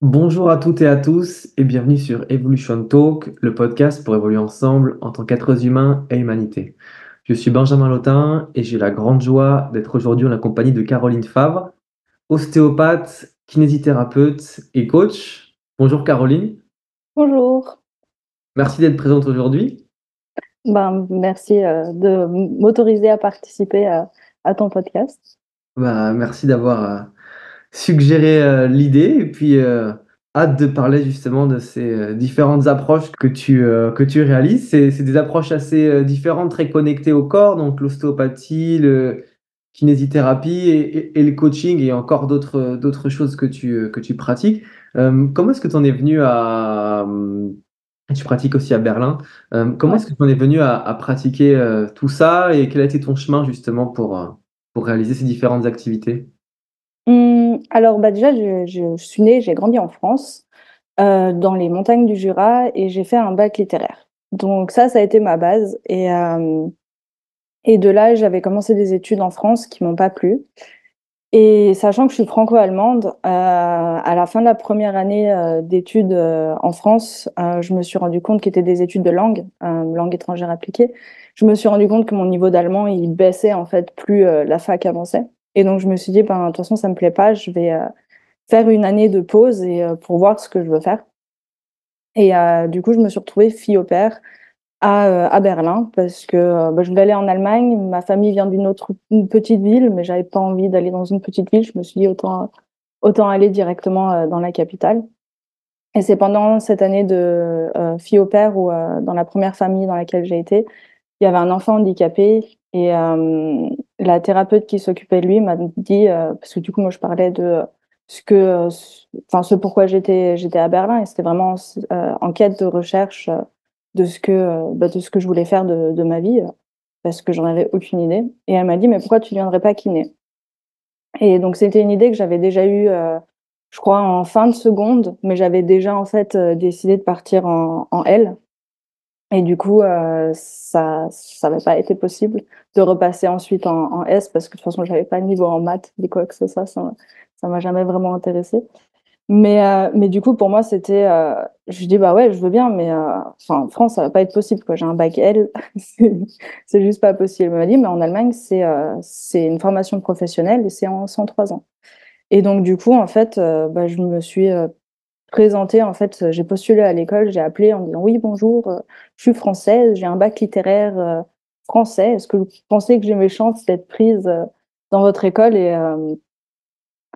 Bonjour à toutes et à tous et bienvenue sur Evolution Talk, le podcast pour évoluer ensemble en tant qu'êtres humains et humanité. Je suis Benjamin Lotin et j'ai la grande joie d'être aujourd'hui en la compagnie de Caroline Favre, ostéopathe, kinésithérapeute et coach. Bonjour Caroline, Bonjour. merci d'être présente aujourd'hui. Merci de m'autoriser à participer à ton podcast. Merci d'avoir suggéré l'idée et puis hâte de parler justement de ces différentes approches que tu réalises. C'est des approches assez différentes, très connectées au corps, donc l'ostéopathie, le kinésithérapie et le coaching et encore d'autres choses que tu pratiques. Comment est-ce que tu en es venu tu pratiques aussi à Berlin. Comment Ouais. est-ce que tu en es venu à pratiquer tout ça et quel a été ton chemin justement pour réaliser ces différentes activités? Alors déjà, je suis née, j'ai grandi en France, dans les montagnes du Jura, et j'ai fait un bac littéraire. Donc ça a été ma base. Et de là, j'avais commencé des études en France qui m'ont pas plu. Et sachant que je suis franco-allemande, à la fin de la première année d'études en France, je me suis rendu compte qu'il était des études de langue, langue étrangère appliquée. Je me suis rendu compte que mon niveau d'allemand, il baissait en fait plus la fac avançait. Et donc je me suis dit, ben, de toute façon, ça me plaît pas, je vais faire une année de pause et pour voir ce que je veux faire. Et du coup, je me suis retrouvée fille au père à Berlin parce que bah, je voulais aller en Allemagne. Ma famille vient une petite ville, mais j'avais pas envie d'aller dans une petite ville. Je me suis dit autant aller directement dans la capitale. Et c'est pendant cette année de fille au père où dans la première famille dans laquelle j'ai été, il y avait un enfant handicapé et la thérapeute qui s'occupait de lui m'a dit parce que du coup moi je parlais de ce pourquoi j'étais à Berlin et c'était vraiment en quête de recherche de ce que je voulais faire de ma vie parce que j'en avais aucune idée et elle m'a dit mais pourquoi tu viendrais pas kiné. Et donc c'était une idée que j'avais déjà eue je crois en fin de seconde, mais j'avais déjà en fait décidé de partir en L. Et du coup, ça n'avait pas été possible de repasser ensuite en S parce que de toute façon, j'avais pas de niveau en maths, ni quoi que ce soit. Ça m'a jamais vraiment intéressé. Mais du coup, pour moi, c'était, je dis bah ouais, je veux bien, mais enfin, en France, ça va pas être possible, quoi. J'ai un bac L, c'est c'est juste pas possible. Elle m'a dit, mais en Allemagne, c'est une formation professionnelle et c'est en 3 ans. Et donc, du coup, en fait, bah, je me suis présentée, en fait, j'ai postulé à l'école, j'ai appelé en disant oui, bonjour, je suis française, j'ai un bac littéraire français. Est-ce que vous pensez que j'ai mes chances d'être prise dans votre école? Et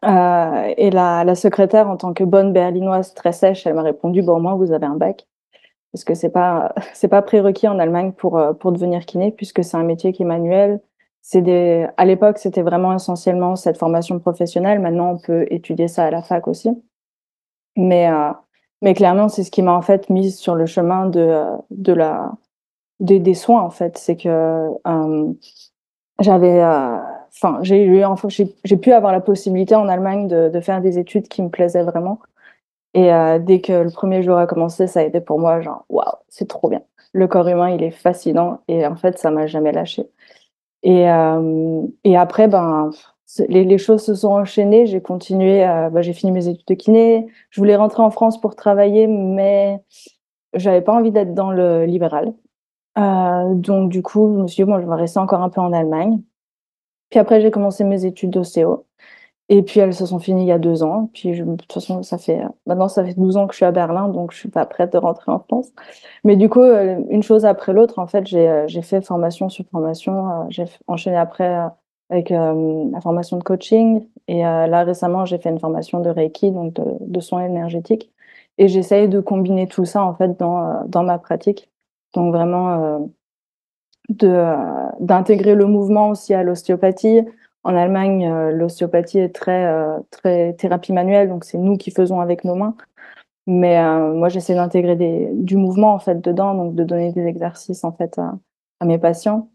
la secrétaire, en tant que bonne berlinoise très sèche, elle m'a répondu bon, au moins vous avez un bac. Parce que c'est pas prérequis en Allemagne pour devenir kiné, puisque c'est un métier qui est manuel. À l'époque, c'était vraiment essentiellement cette formation professionnelle. Maintenant, on peut étudier ça à la fac aussi. Mais, euh, mais clairement, c'est ce qui m'a en fait mise sur le chemin des soins, en fait. C'est que j'avais, enfin, j'ai pu avoir la possibilité en Allemagne de faire des études qui me plaisaient vraiment. Et dès que le premier jour a commencé, ça a été pour moi genre, waouh, c'est trop bien. Le corps humain, il est fascinant. Et en fait, ça m'a jamais lâché. Et après, ben, les choses se sont enchaînées. J'ai continué, j'ai fini mes études de kiné. Je voulais rentrer en France pour travailler, mais j'avais pas envie d'être dans le libéral. Donc, du coup, je me suis dit, bon, je vais rester encore un peu en Allemagne. Puis après, j'ai commencé mes études d'ostéo. Et puis, elles se sont finies il y a 2 ans. Puis, de toute façon, maintenant, ça fait 12 ans que je suis à Berlin, donc je suis pas prête de rentrer en France. Mais du coup, une chose après l'autre, en fait, j'ai fait formation sur formation. Enchaîné après avec la formation de coaching. Et là, récemment, j'ai fait une formation de Reiki, donc de soins énergétiques. Et j'essaye de combiner tout ça, en fait, dans ma pratique. Donc, vraiment, d'intégrer le mouvement aussi à l'ostéopathie. En Allemagne, l'ostéopathie est très thérapie manuelle, donc c'est nous qui faisons avec nos mains. Mais moi, j'essaie d'intégrer du mouvement en fait dedans, donc de donner des exercices en fait à mes patients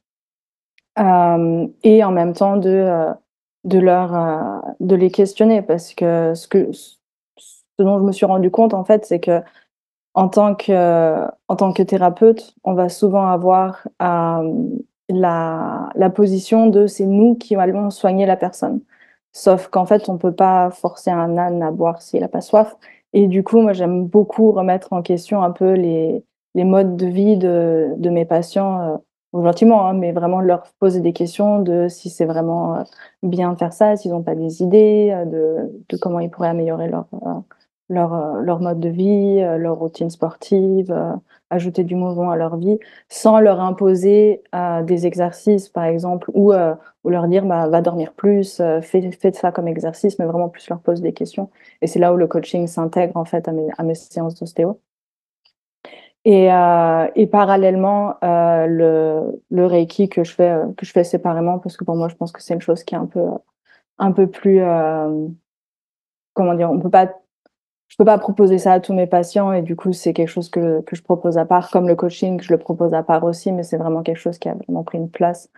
et en même temps de les questionner parce que ce dont je me suis rendu compte en fait, c'est que en tant que thérapeute, on va souvent avoir la position de c'est nous qui allons soigner la personne. Sauf qu'en fait, on peut pas forcer un âne à boire s'il a pas soif. Et du coup, moi, j'aime beaucoup remettre en question un peu les modes de vie de mes patients, gentiment, hein, mais vraiment leur poser des questions de si c'est vraiment bien de faire ça, s'ils n'ont pas des idées, de comment ils pourraient améliorer leur mode de vie, leur routine sportive, ajouter du mouvement à leur vie, sans leur imposer des exercices, par exemple, ou leur dire bah, va dormir plus, fais ça comme exercice, mais vraiment plus leur poser des questions. Et c'est là où le coaching s'intègre en fait à mes séances d'ostéo. Et parallèlement, le Reiki que je fais séparément, parce que pour moi, je pense que c'est une chose qui est un peu plus, comment dire, je peux pas proposer ça à tous mes patients et du coup, c'est quelque chose que je propose à part, comme le coaching, je le propose à part aussi, mais c'est vraiment quelque chose qui a vraiment pris une place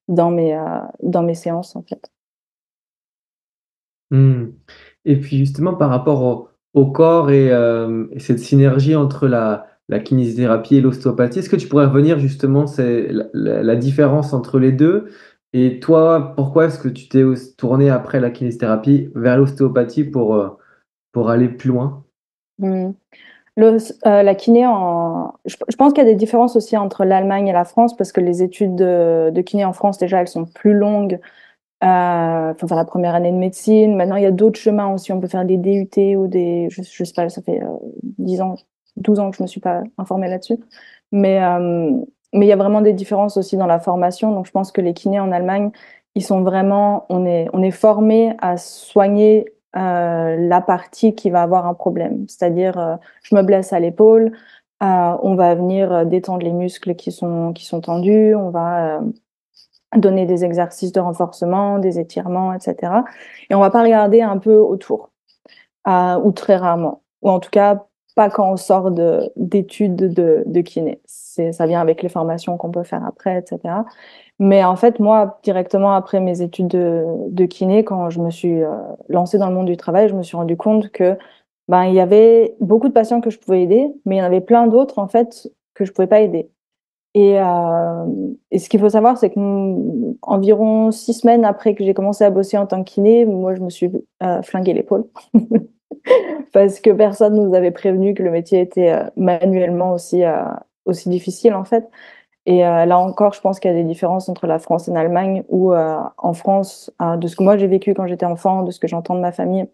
dans mes séances, en fait. Mmh. Et puis justement par rapport au corps et cette synergie entre la kinésithérapie et l'ostéopathie, est-ce que tu pourrais revenir justement c'est la différence entre les 2. Et toi, pourquoi est-ce que tu t'es tourné après la kinésithérapie vers l'ostéopathie pour aller plus loin? Mmh. La kiné je pense qu'il y a des différences aussi entre l'Allemagne et la France parce que les études de kiné en France, déjà, elles sont plus longues. Faut faire la première année de médecine. Maintenant, il y a d'autres chemins aussi. On peut faire des DUT ou je sais pas, ça fait 10 ans, 12 ans que je me suis pas informée là-dessus. Mais, euh, mais il y a vraiment des différences aussi dans la formation. Donc, je pense que les kinés en Allemagne, ils sont vraiment, on est formé à soigner la partie qui va avoir un problème. C'est-à-dire, je me blesse à l'épaule, on va venir détendre les muscles qui sont tendus, on va donner des exercices de renforcement, des étirements, etc. Et on va pas regarder un peu autour, ou très rarement, ou en tout cas pas quand on sort d'études de kiné. Ça vient avec les formations qu'on peut faire après, etc. Mais en fait, moi, directement après mes études de kiné, quand je me suis lancée dans le monde du travail, je me suis rendu compte que ben, il y avait beaucoup de patients que je pouvais aider, mais il y en avait plein d'autres en fait que je pouvais pas aider. Et ce qu'il faut savoir, c'est que environ 6 semaines après que j'ai commencé à bosser en tant que kiné, moi, je me suis flingué l'épaule parce que personne nous avait prévenu que le métier était manuellement aussi difficile, en fait. Là encore, je pense qu'il y a des différences entre la France et l'Allemagne, où en France, de ce que moi j'ai vécu quand j'étais enfant, de ce que j'entends de ma famille,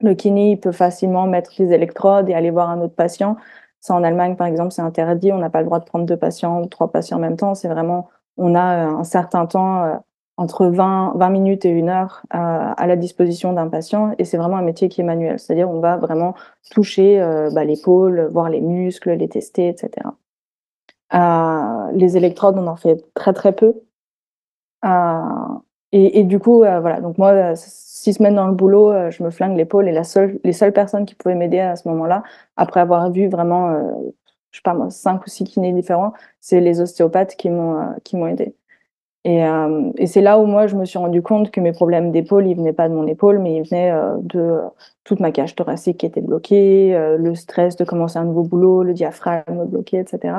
le kiné, il peut facilement mettre des électrodes et aller voir un autre patient. Ça, en Allemagne, par exemple, c'est interdit. On n'a pas le droit de prendre 2 patients ou 3 patients en même temps. C'est vraiment, on a un certain temps, entre 20 minutes et 1 heure, à la disposition d'un patient. Et c'est vraiment un métier qui est manuel. C'est-à-dire, on va vraiment toucher bah, l'épaule, voir les muscles, les tester, etc. Les électrodes, on en fait très, très peu. Euh, et du coup, voilà. Donc moi, 6 semaines dans le boulot, je me flingue l'épaule et les seules personnes qui pouvaient m'aider à ce moment-là, après avoir vu vraiment, je sais pas moi, 5 ou 6 kinés différents, c'est les ostéopathes qui m'ont aidé. Et c'est là où moi, je me suis rendu compte que mes problèmes d'épaule, ils venaient pas de mon épaule, mais ils venaient de toute ma cage thoracique qui était bloquée, le stress de commencer un nouveau boulot, le diaphragme bloqué, etc.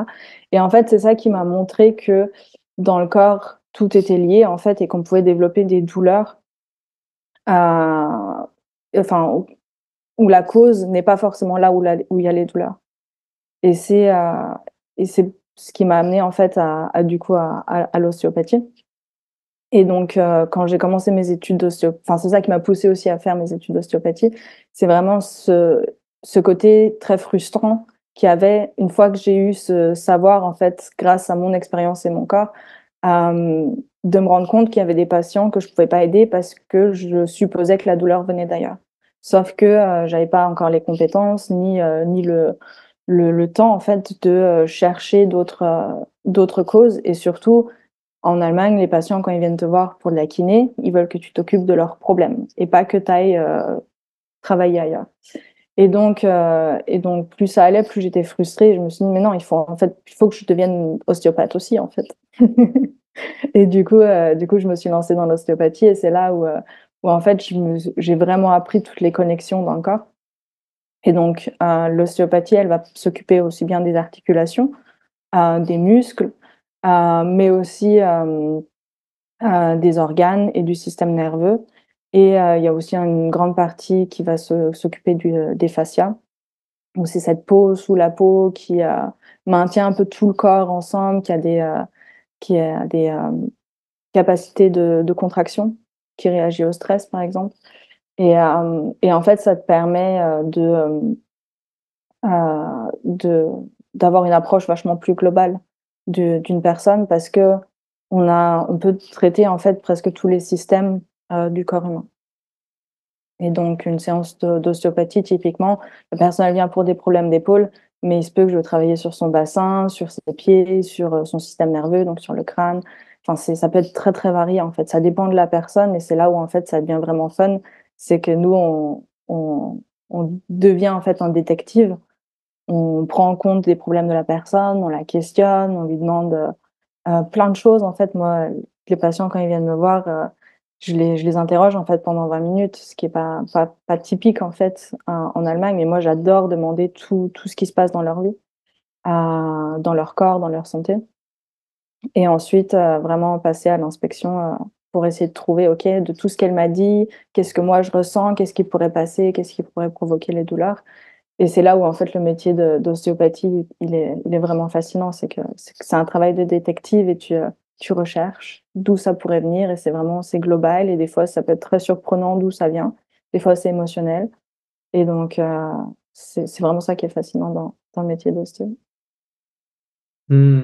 Et en fait, c'est ça qui m'a montré que dans le corps, tout était lié, en fait, et qu'on pouvait développer des douleurs, euh, enfin, où la cause n'est pas forcément là où il y a les douleurs. Et c'est ce qui m'a amené en fait du coup à l'ostéopathie. Et donc, quand j'ai commencé mes études enfin, c'est ça qui m'a poussée aussi à faire mes études d'ostéopathie. C'est vraiment ce côté très frustrant qu'il y avait une fois que j'ai eu ce savoir, en fait, grâce à mon expérience et mon corps, de me rendre compte qu'il y avait des patients que je pouvais pas aider parce que je supposais que la douleur venait d'ailleurs. Sauf que j'avais pas encore les compétences ni le temps, en fait, de chercher d'autres causes. Et surtout, en Allemagne, les patients, quand ils viennent te voir pour de la kiné, ils veulent que tu t'occupes de leurs problèmes et pas que tu ailles travailler ailleurs. Et donc, plus ça allait, plus j'étais frustrée. Je me suis dit, mais non, il faut que je devienne ostéopathe aussi, en fait. Et du coup, je me suis lancée dans l'ostéopathie et c'est là où en fait, j'ai vraiment appris toutes les connexions dans le corps. Et donc, l'ostéopathie, elle va s'occuper aussi bien des articulations, des muscles, mais aussi des organes et du système nerveux. Et il y a aussi une grande partie qui va s'occuper des fascias. Donc c'est cette peau sous la peau qui maintient un peu tout le corps ensemble, qui a des capacités de contraction, qui réagit au stress, par exemple. Et en fait, ça te permet de d'avoir une approche vachement plus globale d'une personne parce que on peut traiter en fait presque tous les systèmes du corps humain. Et donc une séance d'ostéopathie, typiquement, la personne elle vient pour des problèmes d'épaule, mais il se peut que je veux travailler sur son bassin, sur ses pieds, sur son système nerveux, donc sur le crâne. Enfin, ça peut être très très varié en fait. Ça dépend de la personne et c'est là où en fait ça devient vraiment fun, c'est que nous on devient en fait un détective. On prend en compte les problèmes de la personne, on la questionne, on lui demande plein de choses. En fait, moi, les patients, quand ils viennent me voir, je les interroge en fait pendant 20 minutes, ce qui est pas typique en fait en Allemagne. Mais moi, j'adore demander tout ce qui se passe dans leur vie, dans leur corps, dans leur santé. Et ensuite, vraiment passer à l'inspection pour essayer de trouver, OK, de tout ce qu'elle m'a dit, qu'est-ce que moi je ressens, qu'est-ce qui pourrait passer, qu'est-ce qui pourrait provoquer les douleurs. Et c'est là où en fait le métier d'ostéopathie, il est vraiment fascinant. C'est que c'est un travail de détective et tu recherches d'où ça pourrait venir et c'est global et des fois ça peut être très surprenant d'où ça vient. Des fois c'est émotionnel et donc c'est vraiment ça qui est fascinant dans le métier d'ostéo. Mmh.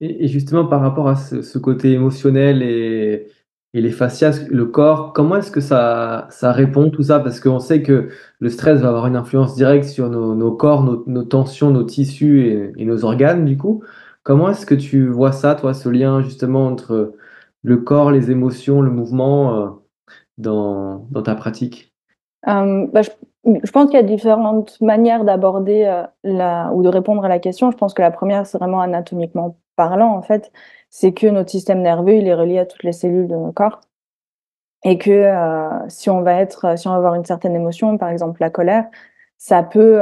Et justement par rapport à ce côté émotionnel et les fascias, le corps, comment est-ce que ça répond tout ça? Parce qu'on sait que le stress va avoir une influence directe sur nos corps, nos tensions, nos tissus et nos organes du coup. Comment est-ce que tu vois ça toi, ce lien justement entre le corps, les émotions, le mouvement, dans ta pratique? Bah, je pense qu'il y a différentes manières d'aborder, la ou de répondre à la question. Je pense que la première, c'est vraiment anatomiquement parlant, en fait. C'est que notre système nerveux, il est relié à toutes les cellules de notre corps et que, si on va avoir une certaine émotion, par exemple la colère, ça peut,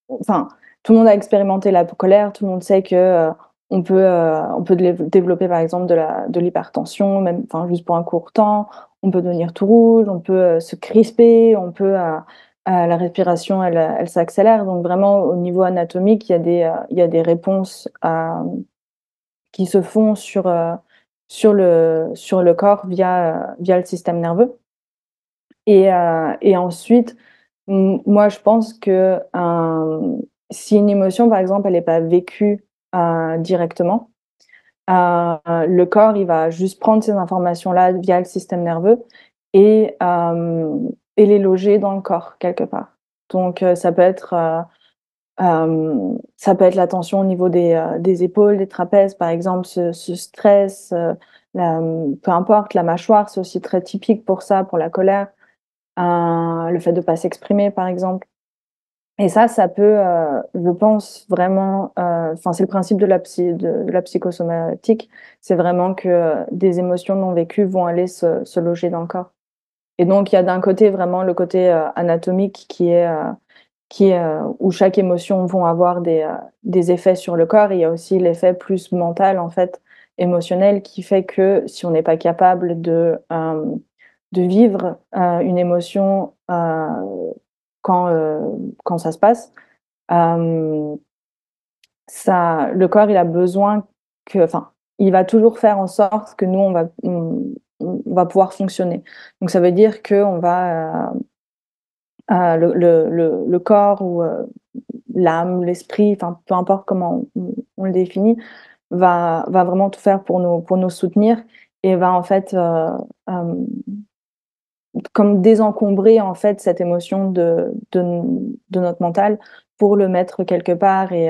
enfin, tout le monde a expérimenté la colère, tout le monde sait que, on peut développer, par exemple, de l'hypertension, même enfin, juste pour un court temps. On peut devenir tout rouge, on peut, se crisper, la respiration, elle s'accélère. Donc vraiment, au niveau anatomique, il y a des réponses qui se font sur le corps via le système nerveux. Et ensuite, moi, je pense que, si une émotion, par exemple, elle n'est pas vécue, directement, le corps, il va juste prendre ces informations-là via le système nerveux et les loger dans le corps quelque part. Donc, ça peut être la tension au niveau des épaules, des trapèzes, par exemple, ce stress, peu importe, la mâchoire, c'est aussi très typique pour ça, pour la colère. Le fait de pas s'exprimer, par exemple. Et ça peut, je pense vraiment, enfin, c'est le principe de la psychosomatique, c'est vraiment que, des émotions non vécues vont aller se loger dans le corps. Et donc il y a d'un côté vraiment le côté, anatomique où chaque émotion vont avoir des effets sur le corps et il y a aussi l'effet plus mental, en fait, émotionnel qui fait que si on n'est pas capable de vivre, une émotion, quand, quand ça se passe, hem, ça le corps, il a besoin que enfin, il va toujours faire en sorte que nous, on va pouvoir fonctionner. Donc ça veut dire qu'on va, le corps ou, l'âme, l'esprit, enfin, peu importe comment on le définit, va vraiment tout faire pour nous soutenir et va en fait, hem comme désencombrer en fait cette émotion de notre mental pour le mettre quelque part et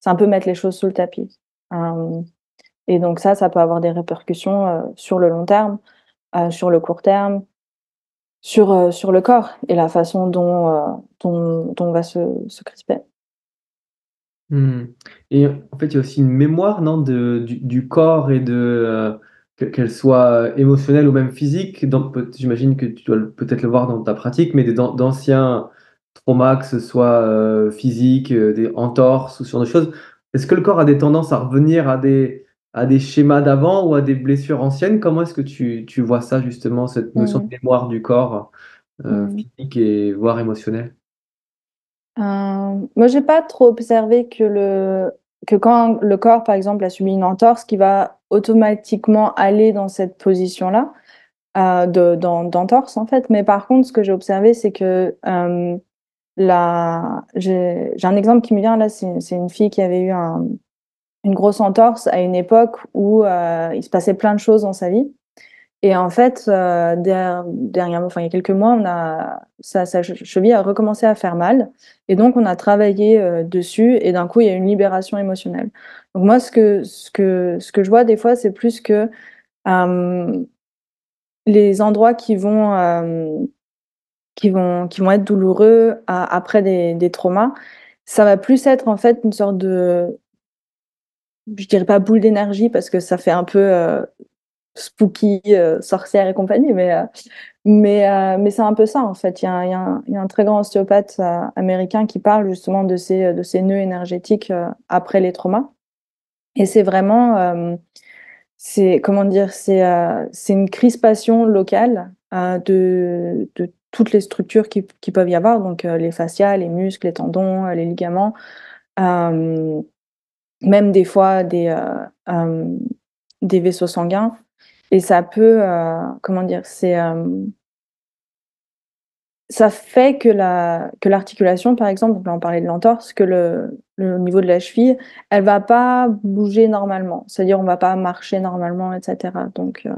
c'est un peu mettre les choses sous le tapis. Hem et donc ça peut avoir des répercussions, sur le long terme, sur le court terme, sur le corps et la façon dont on va se crisper. Mmh. Et en fait, il y a aussi une mémoire, non, du corps et qu'elle soit, émotionnelle ou même physique. J'imagine que tu dois peut-être le voir dans ta pratique, mais d'anciens traumas, que ce soit, physique, des entorses ou ce genre de choses. Est-ce que le corps a des tendances à revenir à des schémas d'avant ou à des blessures anciennes? Comment est-ce que tu vois ça justement, cette notion de Mmh. mémoire du corps, Mmh. physique et voire émotionnelle? Moi, j'ai pas trop observé que quand le corps, par exemple, a subi une entorse, qu'il va automatiquement aller dans cette position-là, d'entorse, en fait. Mais par contre, ce que j'ai observé, c'est que, j'ai un exemple qui me vient là, c'est une fille qui avait eu une grosse entorse à une époque où, il se passait plein de choses dans sa vie. Et en fait, dernièrement, enfin il y a quelques mois, sa cheville a recommencé à faire mal et donc on a travaillé, dessus et d'un coup, il y a une libération émotionnelle. Donc moi, ce que je vois des fois, c'est plus que, hem, les endroits qui vont être douloureux après des traumas, ça va plus être en fait une sorte de, je dirais pas boule d'énergie parce que ça fait un peu, spooky, sorcière et compagnie, mais c'est un peu ça, en fait. Il y a un très grand ostéopathe, américain qui parle justement de ces nœuds énergétiques, après les traumas et c'est vraiment, c'est comment dire? C'est une crispation locale, de toutes les structures qui peuvent y avoir, donc les fascias, les muscles, les tendons, les ligaments, hem, même des fois des vaisseaux sanguins et ça peut, comment dire? Ça fait que l'articulation, par exemple, donc là on parlait de l'entorse, que le niveau de la cheville, elle va pas bouger normalement. C'est-à-dire on va pas marcher normalement et cetera. Donc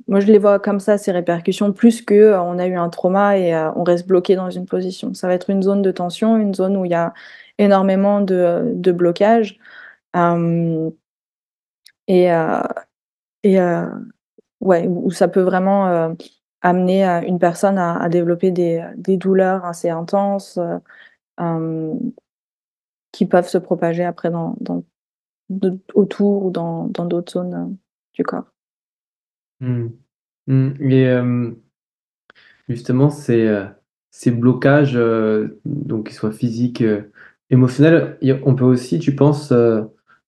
moi je les vois comme ça, ces répercussions, plus que, on a eu un trauma et on reste bloqué dans une position. Ça va être une zone de tension, une zone où il y a énormément de blocage, hem et heu et ouais, où ça peut vraiment, amener, une personne à développer des douleurs assez intenses, hem, qui peuvent se propager après autour ou dans d'autres zones, du corps. Mmh. Et justement, ces blocages, donc qu'ils soient physiques, émotionnels, on peut aussi, tu penses,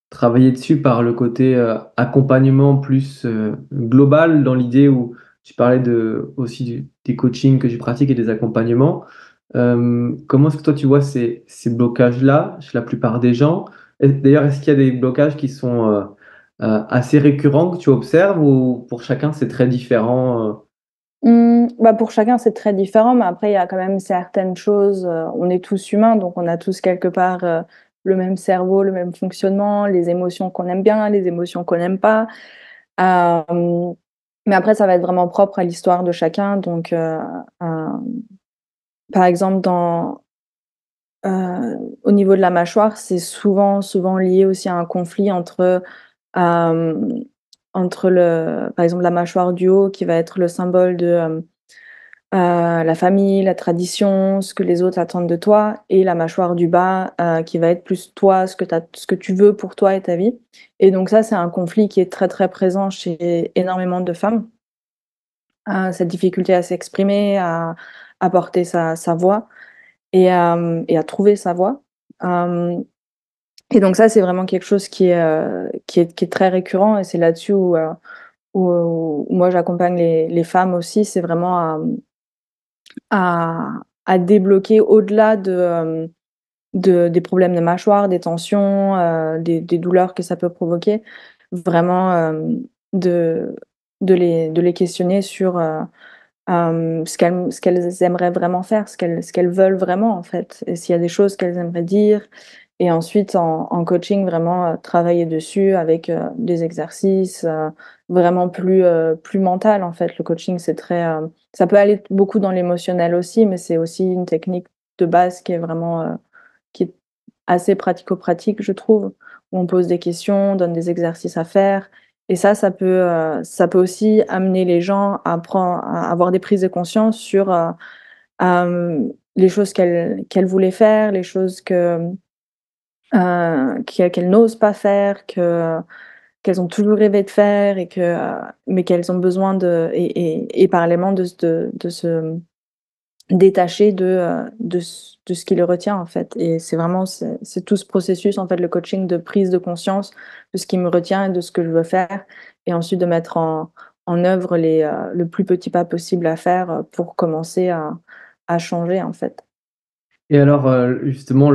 travailler dessus par le côté, accompagnement plus, global dans l'idée où tu parlais aussi des coachings que tu pratiques et des accompagnements. Comment est-ce que toi tu vois ces blocages-là chez la plupart des gens? Et d'ailleurs, est-ce qu'il y a des blocages qui sont, assez récurrents que tu observes ou pour chacun c'est très différent? Bah, pour chacun, c'est très différent, mais après, il y a quand même certaines choses, on est tous humains, donc on a tous quelque part, le même cerveau, le même fonctionnement, les émotions qu'on aime bien, les émotions qu'on n'aime pas. Hem, mais après, ça va être vraiment propre à l'histoire de chacun, donc par exemple, au niveau de la mâchoire, c'est souvent lié aussi à un conflit hem, entre par exemple, la mâchoire du haut qui va être le symbole de, la famille, la tradition, ce que les autres attendent de toi et la mâchoire du bas, qui va être plus toi, ce que tu veux pour toi et ta vie et donc ça, c'est un conflit qui est très, très présent chez énormément de femmes. Cette difficulté à s'exprimer, à porter sa voix et à trouver sa voix. Hem et donc ça, c'est vraiment quelque chose qui est très récurrent et c'est là-dessus où moi j'accompagne les femmes aussi. C'est vraiment à débloquer au-delà des problèmes de mâchoire, des tensions, des douleurs que ça peut provoquer. Vraiment, de de les questionner sur, ce qu'elles aimeraient vraiment faire, ce qu'elles veulent vraiment, en fait et s'il y a des choses qu'elles aimeraient dire et ensuite en coaching vraiment, travailler dessus avec, des exercices, vraiment plus mental, en fait. Le coaching, c'est très, ça peut aller beaucoup dans l'émotionnel aussi, mais c'est aussi une technique de base qui est assez pratico-pratique, je trouve, où on pose des questions, on donne des exercices à faire et ça peut aussi amener les gens à avoir des prises de conscience sur, les choses qu'elles voulaient faire, les choses qu'elles n'osent pas faire, qu'elles ont toujours rêvé de faire et mais qu'elles ont besoin et parallèlement de se détaché de ce qui le retient, en fait. Et c'est vraiment c'est tout ce processus, en fait, le coaching de prise de conscience de ce qui me retient et de ce que je veux faire et ensuite de mettre en œuvre le plus petit pas possible à faire, pour commencer à changer, en fait. Et alors, justement,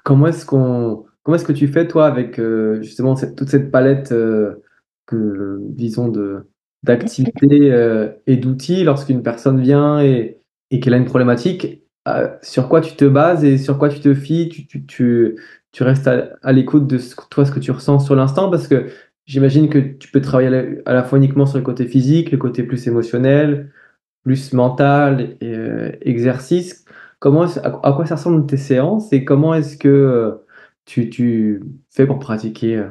comment est-ce que tu fais toi avec, justement toute cette palette, disons d'activités, et d'outils lorsqu'une personne vient et qu'elle a une problématique? Sur quoi tu te bases et sur quoi tu te fies? Tu restes à l'écoute de ce que tu ressens sur l'instant? Parce que j'imagine que tu peux travailler à la fois uniquement sur le côté physique, le côté plus émotionnel, plus mental et exercice. À quoi ça ressemblent tes séances et comment est-ce que, tu fais pour pratiquer?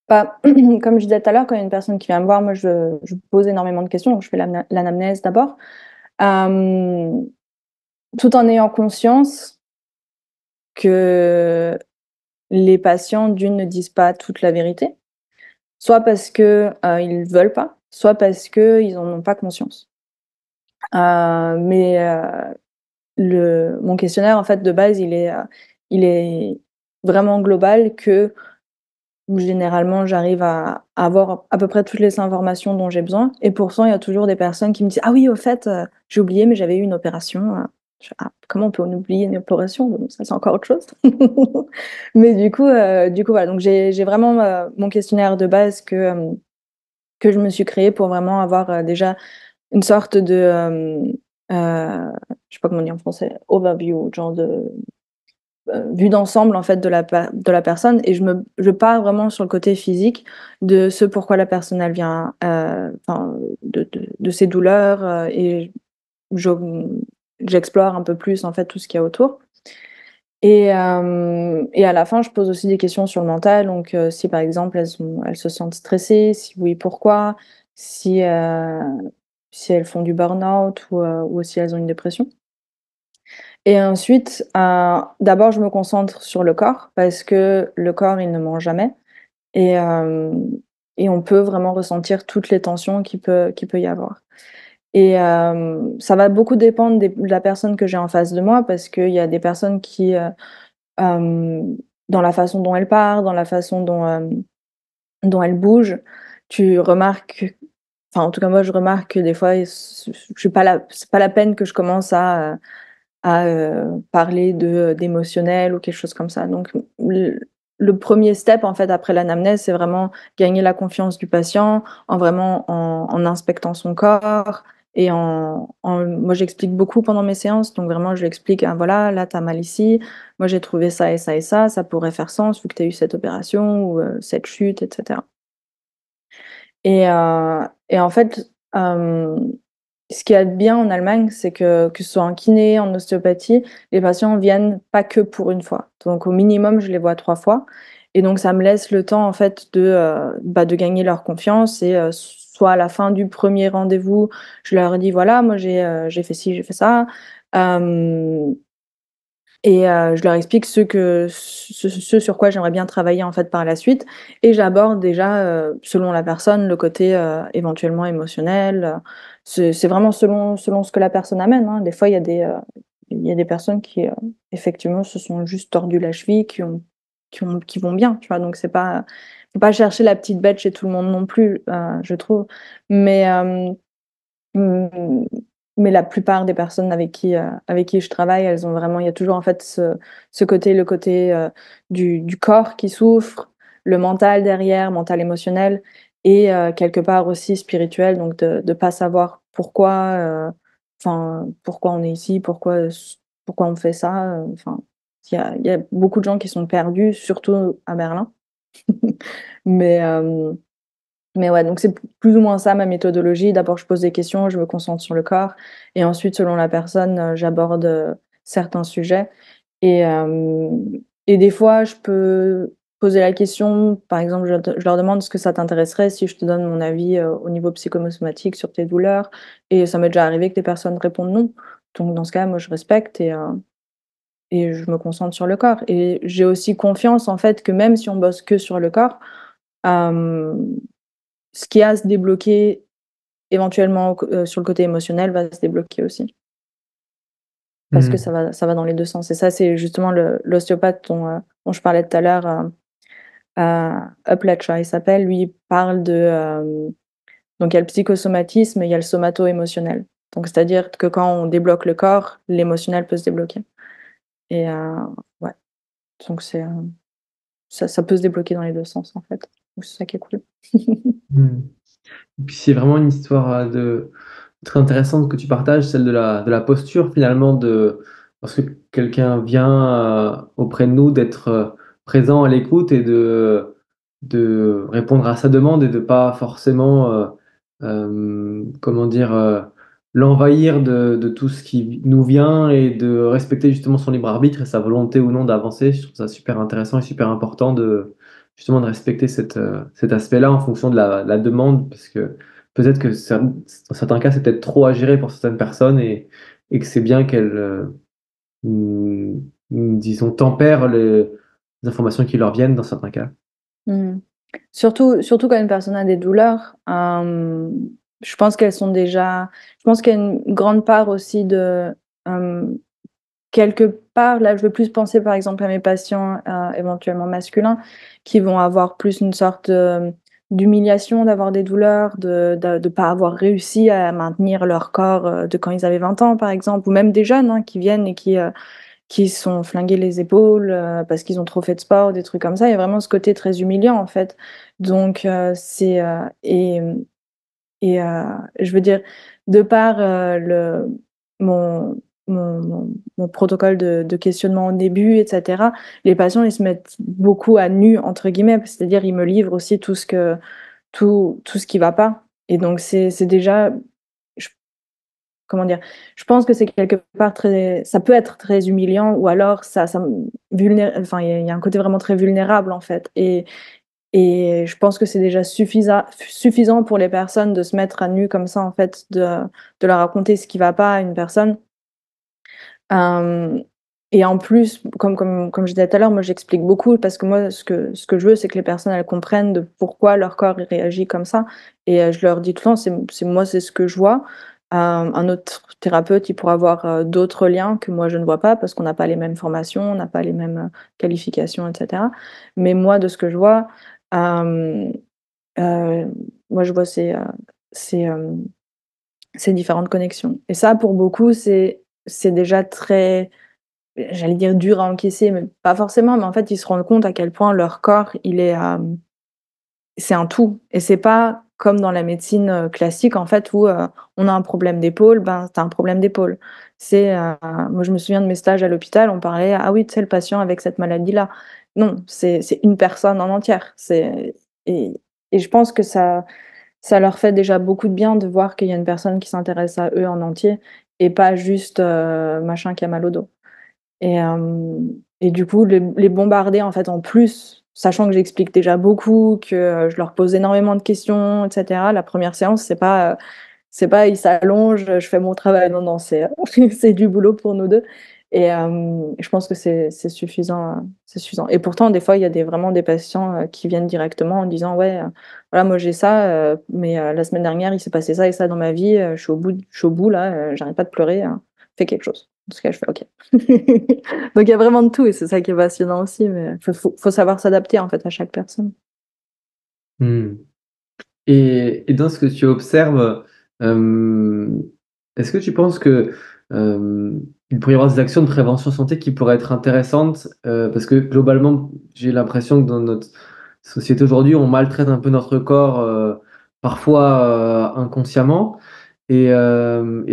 Bah, comme je disais tout à l'heure, quand il y a une personne qui vient me voir, moi, je pose énormément de questions, donc je fais l'anamnèse d'abord, hem, tout en ayant conscience que les patients, d'une, ne disent pas toute la vérité, soit parce que, ils veulent pas, soit parce qu'ils en ont pas conscience. Mais le mon questionnaire, en fait, de base, il est vraiment global que généralement, j'arrive à avoir à peu près toutes les informations dont j'ai besoin et pourtant, il y a toujours des personnes qui me disent: «Ah oui, au fait, j'ai oublié, mais j'avais eu une opération», je fais: «Ah, comment on peut en oublier une opération?» Bon, ça, c'est encore autre chose. Mais du coup, voilà, donc j'ai vraiment, mon questionnaire de base que je me suis créé pour vraiment avoir, déjà une sorte de, je sais pas comment on dit en français, overview, genre de vue d'ensemble en fait de la personne et je pars vraiment sur le côté physique de ce pourquoi la personne elle vient, enfin de ses douleurs, et je j'explore un peu plus en fait tout ce qu'il y a autour et à la fin je pose aussi des questions sur le mental donc si par exemple elles se sentent stressées, si oui pourquoi, si, si elles font du burn-out ou si elles ont une dépression. Et ensuite, d'abord, je me concentre sur le corps parce que le corps, il ne ment jamais et hem et on peut vraiment ressentir toutes les tensions qu'il peut y avoir. Et ça va beaucoup dépendre de la personne que j'ai en face de moi parce qu'il y a des personnes qui, hem, dans la façon dont elles parlent, dans la façon dont elles bougent, tu remarques enfin, en tout cas, moi, je remarque que des fois, je suis pas la c'est pas la peine que je commence à parler d'émotionnel ou quelque chose comme ça. Donc le 1er step, en fait, après l'anamnèse, c'est vraiment gagner la confiance du patient en vraiment en inspectant son corps et moi, j'explique beaucoup pendant mes séances, donc vraiment je lui explique: «Ah voilà, là tu as mal ici, moi j'ai trouvé ça et ça et ça pourrait faire sens vu que tu as eu cette opération ou cette chute» et cetera. Et en fait, ce qu'il y a de bien en Allemagne, c'est que ce soit en kiné, en ostéopathie, les patients viennent pas que pour une fois. Donc au minimum, je les vois 3 fois et donc ça me laisse le temps en fait de gagner leur confiance et soit à la fin du premier rendez-vous, je leur dis: «Voilà, moi j'ai fait ci, j'ai fait ça». Hem et je leur explique ce sur quoi j'aimerais bien travailler, en fait, par la suite et j'aborde déjà, selon la personne, le côté, éventuellement émotionnel, c'est vraiment selon ce que la personne amène, hein. Des fois, il y a des personnes qui, effectivement, se sont juste tordues la cheville, qui vont bien, tu vois? Donc c'est pas faut pas chercher la petite bête chez tout le monde non plus, je trouve. Mais Mmh, mais la plupart des personnes avec qui je travaille, elles ont vraiment il y a toujours en fait ce côté le côté, du corps qui souffre, le mental derrière, mental émotionnel et quelque part aussi spirituel, donc de pas savoir pourquoi, enfin, pourquoi on est ici, pourquoi on fait ça, enfin, il y a beaucoup de gens qui sont perdus, surtout à Berlin. Mais mais ouais, donc c'est plus ou moins ça ma méthodologie. D'abord, je pose des questions, je me concentre sur le corps et ensuite, selon la personne, j'aborde, certains sujets et et des fois, je peux poser la question, par exemple, je leur demande: «Est-ce que ça t'intéresserait si je te donne mon avis, au niveau psychosomatique sur tes douleurs?» et ça m'est déjà arrivé que des personnes répondent non. Donc dans ce cas, moi, je respecte et je me concentre sur le corps et j'ai aussi confiance, en fait, que même si on bosse que sur le corps, hem ce qui a à se débloquer éventuellement sur le côté émotionnel va se débloquer aussi. parce que Mmh. ça va dans les deux sens. Et ça, c'est justement l'ostéopathe dont je parlais tout à l'heure, Upledger, il s'appelle. Lui, il parle donc il y a le psychosomatisme et il y a le somato-émotionnel. Donc c'est-à-dire que quand on débloque le corps, l'émotionnel peut se débloquer. Et ouais, donc ça peut se débloquer dans les deux sens en fait. Donc c'est ça qui est cool. Mmh. Et puis c'est vraiment une histoire, très intéressante que tu partages, celle de la posture finalement de lorsque quelqu'un vient, auprès de nous, d'être, présent à l'écoute et de répondre à sa demande et de pas forcément, comment dire? L'envahir de tout ce qui nous vient et de respecter justement son libre arbitre et sa volonté ou non d'avancer. Je trouve ça super intéressant et super important de justement de respecter cet aspect-là en fonction de la demande parce que peut-être que dans certains cas, c'est peut-être trop à gérer pour certaines personnes et que c'est bien qu'elles, disons tempèrent les informations qui leur viennent dans certains cas. Mmh. Surtout quand une personne a des douleurs, je pense qu'elles sont déjà je pense qu'il y a une grande part aussi hem, quelque part, là, je veux plus penser, par exemple, à mes patients, éventuellement masculins, qui vont avoir plus une sorte, d'humiliation d'avoir des douleurs, de pas avoir réussi à maintenir leur corps, de quand ils avaient 20 ans, par exemple, ou même des jeunes, hein, qui viennent et qui se sont flingués les épaules, parce qu'ils ont trop fait de sport, des trucs comme ça. Il y a vraiment ce côté très humiliant, en fait. Donc je veux dire, de par, mon mon protocole de questionnement au début et cetera, les patients, ils se mettent beaucoup à «nu» entre guillemets, c'est-à-dire ils me livrent aussi tout ce qui va pas. Et donc c'est déjà je comment dire? Je pense que c'est quelque part très ça peut être très humiliant, ou alors ça me enfin il y a un côté vraiment très vulnérable, en fait. Et je pense que c'est déjà suffisant pour les personnes de se mettre à nu comme ça, en fait, de leur raconter ce qui va pas à une personne. Hem et en plus, comme je disais tout à l'heure, moi j'explique beaucoup parce que moi ce que je veux, c'est que les personnes, elles comprennent de pourquoi leur corps il réagit comme ça. Et je leur dis tout le temps, c'est ce que je vois. Un autre thérapeute, il pourra avoir, d'autres liens que moi je ne vois pas parce qu'on n'a pas les mêmes formations, on n'a pas les mêmes, qualifications et cetera. Mais moi, de ce que je vois, hem, heu, moi je vois ces, ces différentes connexions. Et ça, pour beaucoup, c'est déjà très, j'allais dire dur à encaisser, mais pas forcément, mais en fait, ils se rendent compte à quel point leur corps, c'est un tout. Et c'est pas comme dans la médecine, classique, en fait, où, on a un problème d'épaule, ben, tu as un problème d'épaule. Moi, je me souviens de mes stages à l'hôpital, on parlait: «Ah oui, tu sais, le patient avec cette maladie-là». Non, c'est une personne en entière. Et et je pense que ça leur fait déjà beaucoup de bien de voir qu'il y a une personne qui s'intéresse à eux en entier et pas juste, machin qui a mal au dos. Et du coup, les bombarder, en fait, en plus, sachant que j'explique déjà beaucoup, que, je leur pose énormément de questions et cetera. La première séance, c'est pas ils s'allongent, je fais mon travail. Non, non, c'est, c'est du boulot pour nous 2. Et je pense que c'est suffisant, c'est suffisant. Et pourtant, des fois, il y a vraiment des patients, qui viennent directement en disant: «Ouais, voilà, moi j'ai ça, mais la semaine dernière, il s'est passé ça et ça dans ma vie, je suis au bout là, j'arrête pas de pleurer, fais quelque chose». Dans ce cas, je fais: «OK». Donc il y a vraiment de tout et c'est ça qui est passionnant aussi, mais faut savoir s'adapter, en fait, à chaque personne. Mmh. Et dans ce que tu observes, hem, est-ce que tu penses que, il pourrait y avoir des actions de prévention santé qui pourraient être intéressantes? Parce que globalement, j'ai l'impression que dans notre société aujourd'hui, on maltraite un peu notre corps, parfois, inconsciemment. Et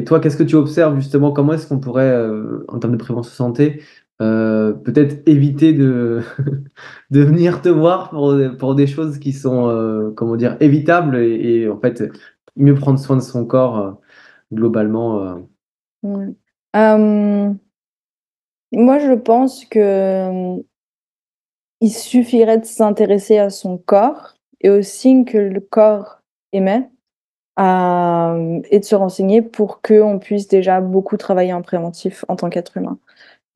toi, qu'est-ce que tu observes justement? Comment est-ce qu'on pourrait, en termes de prévention santé, peut-être éviter de de venir te voir pour des choses qui sont, comment dire? Évitables et en fait, mieux prendre soin de son corps, globalement, Mmh. Hem, Moi, je pense que, il suffirait de s'intéresser à son corps et aux signes que le corps émet, et de se renseigner pour qu'on puisse déjà beaucoup travailler en préventif en tant qu'être humain.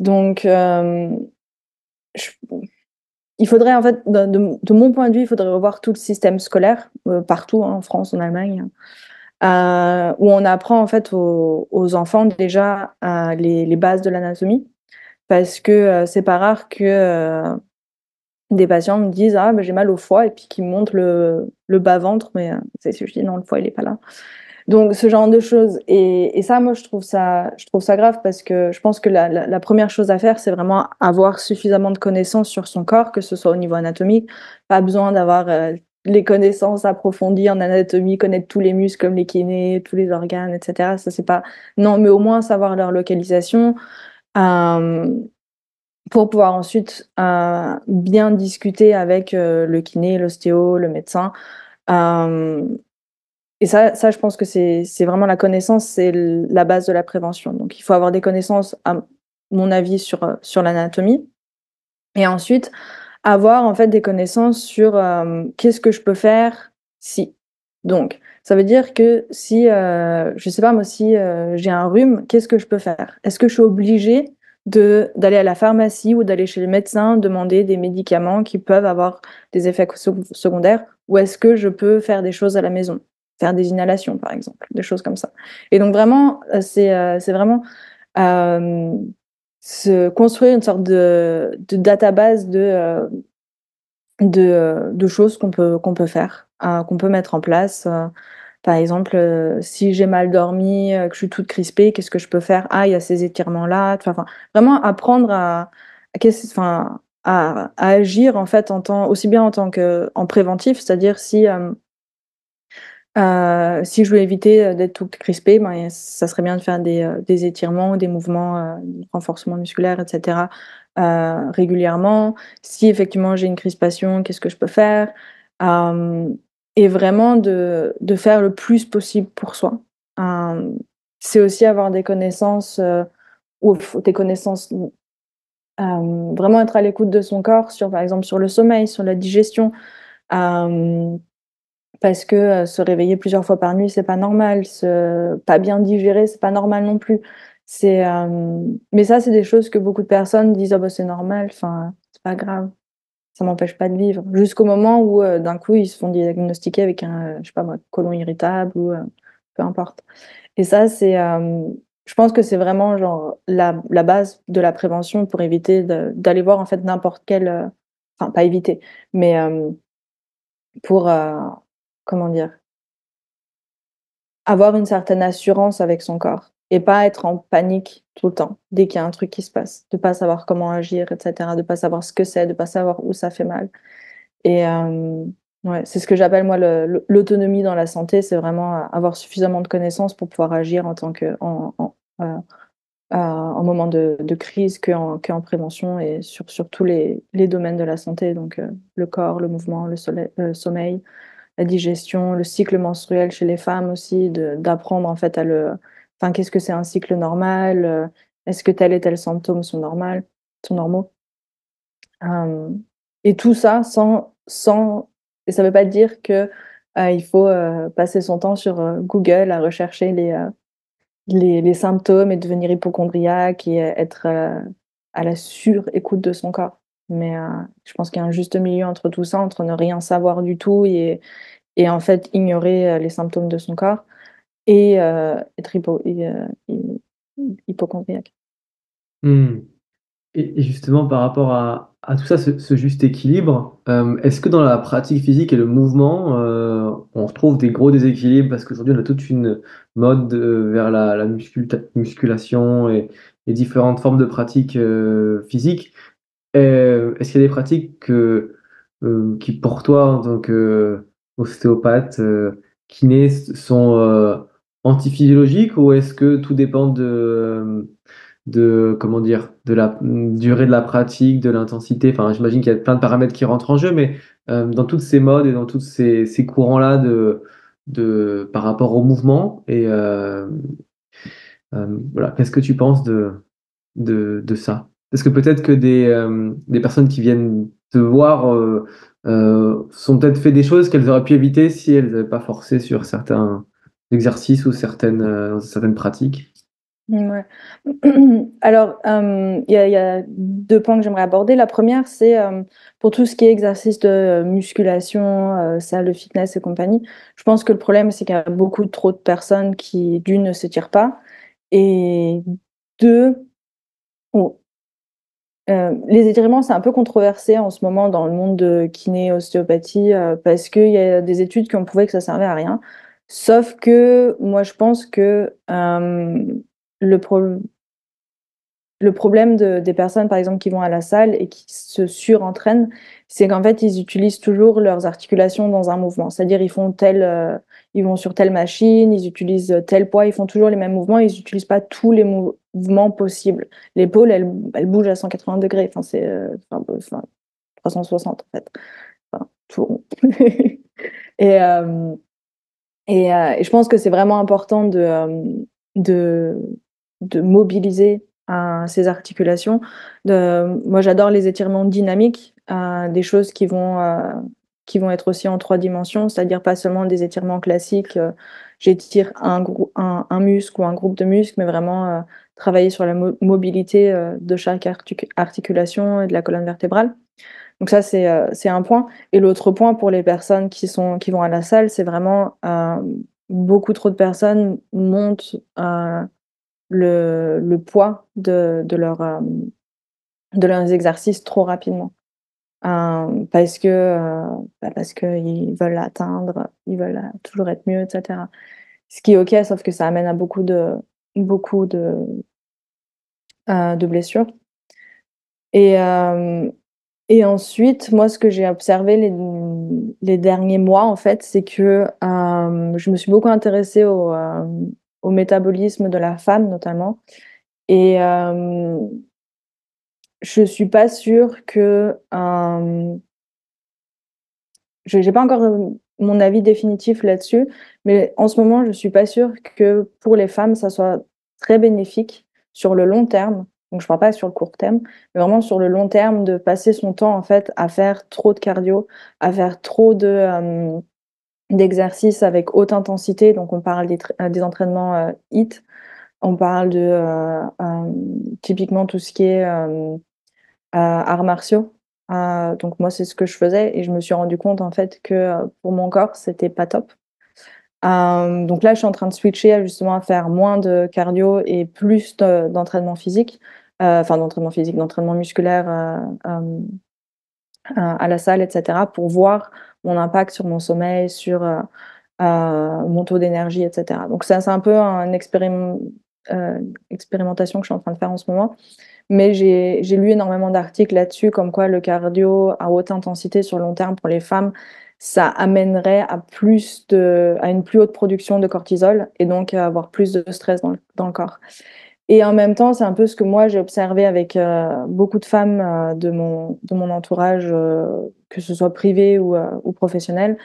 Donc, je il faudrait, en fait, de mon point de vue, il faudrait revoir tout le système scolaire, partout, hein, en France, en Allemagne. où on apprend en fait aux enfants déjà les bases de l'anatomie, parce que c'est pas rare que des patients me disent ah ben j'ai mal au foie et puis qu'ils me montrent le bas ventre, mais je dis non, le foie il est pas là. Donc ce genre de choses, et ça moi je trouve ça grave, parce que je pense que la première chose à faire, c'est vraiment avoir suffisamment de connaissances sur son corps, que ce soit au niveau anatomique. Pas besoin d'avoir les connaissances approfondies en anatomie, connaître tous les muscles comme les kinés, tous les organes, etc. Ça c'est pas, non, mais au moins savoir leur localisation, euh, pour pouvoir ensuite bien discuter avec le kiné, l'ostéo, le médecin. Euh, et ça, je pense que c'est vraiment la connaissance, c'est la base de la prévention. Donc, il faut avoir des connaissances, à mon avis, sur l'anatomie. Et ensuite, avoir en fait des connaissances sur qu'est-ce que je peux faire si. Donc, ça veut dire que si, je sais pas moi, si j'ai un rhume, qu'est-ce que je peux faire? Est-ce que je suis obligée d'aller à la pharmacie ou d'aller chez le médecin demander des médicaments qui peuvent avoir des effets secondaires, ou est-ce que je peux faire des choses à la maison? Faire des inhalations, par exemple, des choses comme ça. Et donc vraiment, c'est vraiment euh, se construire une sorte de database de choses qu'on peut faire, qu'on peut mettre en place. Par exemple, si j'ai mal dormi, que je suis toute crispée, qu'est-ce que je peux faire? Ah, il y a ces étirements-là. Enfin, vraiment apprendre enfin, à agir en fait aussi bien en tant en préventif, c'est-à-dire si je veux éviter d'être toute crispée, ben, ça serait bien de faire des étirements, des mouvements de renforcement musculaire, etc. Régulièrement. Si effectivement j'ai une crispation, qu'est-ce que je peux faire? Euh, et vraiment de faire le plus possible pour soi. Euh, c'est aussi avoir des connaissances, ou des connaissances, vraiment être à l'écoute de son corps, par exemple sur le sommeil, sur la digestion. Euh, Parce que se réveiller plusieurs fois par nuit, c'est pas normal. Pas bien digérer, c'est pas normal non plus. Mais ça, c'est des choses que beaucoup de personnes disent ah bah c'est normal. Enfin, c'est pas grave. Ça m'empêche pas de vivre. Jusqu'au moment où d'un coup ils se font diagnostiquer avec un, je sais pas moi, côlon irritable ou peu importe. Et ça, je pense que c'est vraiment genre la base de la prévention pour éviter d'aller voir en fait n'importe quel, enfin pas éviter, mais pour comment dire, avoir une certaine assurance avec son corps et pas être en panique tout le temps dès qu'il y a un truc qui se passe, de pas savoir comment agir, etc., de pas savoir ce que c'est, de pas savoir où ça fait mal. Et ouais, c'est ce que j'appelle moi l'autonomie dans la santé, c'est vraiment avoir suffisamment de connaissances pour pouvoir agir en tant que en moment de crise qu'en prévention, et sur tous les domaines de la santé, donc le corps, le mouvement, le sommeil, la digestion, le cycle menstruel chez les femmes aussi, d'apprendre en fait enfin, qu'est-ce que c'est un cycle normal, est-ce que tel et tel symptômes sont normaux. Euh, et tout ça et ça veut pas dire que il faut passer son temps sur Google à rechercher les symptômes et devenir hypochondriaque et être à la sur-écoute de son corps. Mais je pense qu'il y a un juste milieu entre tout ça, entre ne rien savoir du tout et en fait ignorer les symptômes de son corps et être hypochondriaque. Mmh. Et justement, par rapport à tout ça, ce juste équilibre, est-ce que dans la pratique physique et le mouvement, on retrouve des gros déséquilibres? Parce qu'aujourd'hui, on a toute une mode vers la musculation et différentes formes de pratiques physiques. Est-ce qu'il y a des pratiques qui, pour toi, en tant qu'ostéopathe, kiné, sont antiphysiologiques, ou est-ce que tout dépend comment dire, de la durée de la pratique, de l'intensité? Enfin, j'imagine qu'il y a plein de paramètres qui rentrent en jeu, mais dans toutes ces modes et dans tous ces courants-là par rapport au mouvement, et voilà, qu'est-ce que tu penses de ça? Parce que peut-être que des personnes qui viennent te voir sont peut-être fait des choses qu'elles auraient pu éviter si elles n'avaient pas forcé sur certains exercices ou certaines pratiques. Ouais. Alors, il y a 2 points que j'aimerais aborder. La première, c'est, pour tout ce qui est exercice de musculation, salle de fitness et compagnie. Je pense que le problème, c'est qu'il y a beaucoup trop de personnes qui, d'une, ne s'étirent pas et 2, on les étirements, c'est un peu controversé en ce moment dans le monde de kiné, ostéopathie, parce qu'il y a des études qui ont prouvé que ça servait à rien. Sauf que moi, je pense que, le pro le problème des personnes, par exemple, qui vont à la salle et qui se surentraînent, c'est qu'en fait, ils utilisent toujours leurs articulations dans un mouvement. C'est-à-dire, ils vont sur telle machine, ils utilisent tel poids, ils font toujours les mêmes mouvements, ils n'utilisent pas tous les mouvements possibles. L'épaule, elle bouge à 180 degrés, enfin, 360 en fait. Enfin, tout rond. Et, et je pense que c'est vraiment important de, de mobiliser ces articulations. Moi, j'adore les étirements dynamiques, des choses qui vont être aussi en 3 dimensions, c'est-à-dire pas seulement des étirements classiques, j'étire un muscle ou un groupe de muscles, mais vraiment travailler sur la mobilité de chaque articulation et de la colonne vertébrale. Donc ça, c'est un point. Et l'autre point pour les personnes qui vont à la salle, c'est vraiment beaucoup trop de personnes montent le poids de leurs exercices trop rapidement. Parce qu'ils veulent l'atteindre, ils veulent toujours être mieux, etc. Ce qui est OK, sauf que ça amène à beaucoup de blessures. Et, et ensuite, moi, ce que j'ai observé les derniers mois, en fait, c'est que je me suis beaucoup intéressée au métabolisme de la femme, notamment. Et je suis pas sûre que je n'ai pas encore mon avis définitif là-dessus, mais en ce moment, je suis pas sûre que pour les femmes, ça soit très bénéfique sur le long terme. Donc, je parle pas sur le court terme, mais vraiment sur le long terme, de passer son temps en fait à faire trop de cardio, à faire trop d'exercices avec haute intensité. Donc, on parle des entraînements HIIT, on parle de typiquement tout ce qui est arts martiaux. Donc moi, c'est ce que je faisais et je me suis rendu compte en fait que pour mon corps, c'était pas top. Donc là, je suis en train de switcher justement à faire moins de cardio et plus d'entraînement physique, enfin d'entraînement physique, d'entraînement musculaire à la salle, etc., pour voir mon impact sur mon sommeil, sur mon taux d'énergie, etc. Donc ça, c'est un peu une expérimentation que je suis en train de faire en ce moment. Mais j'ai lu énormément d'articles là-dessus, comme quoi le cardio à haute intensité sur le long terme pour les femmes, ça amènerait à une plus haute production de cortisol et donc à avoir plus de stress dans le corps. Et en même temps, c'est un peu ce que moi j'ai observé avec beaucoup de femmes de mon entourage, que ce soit privé ou professionnel,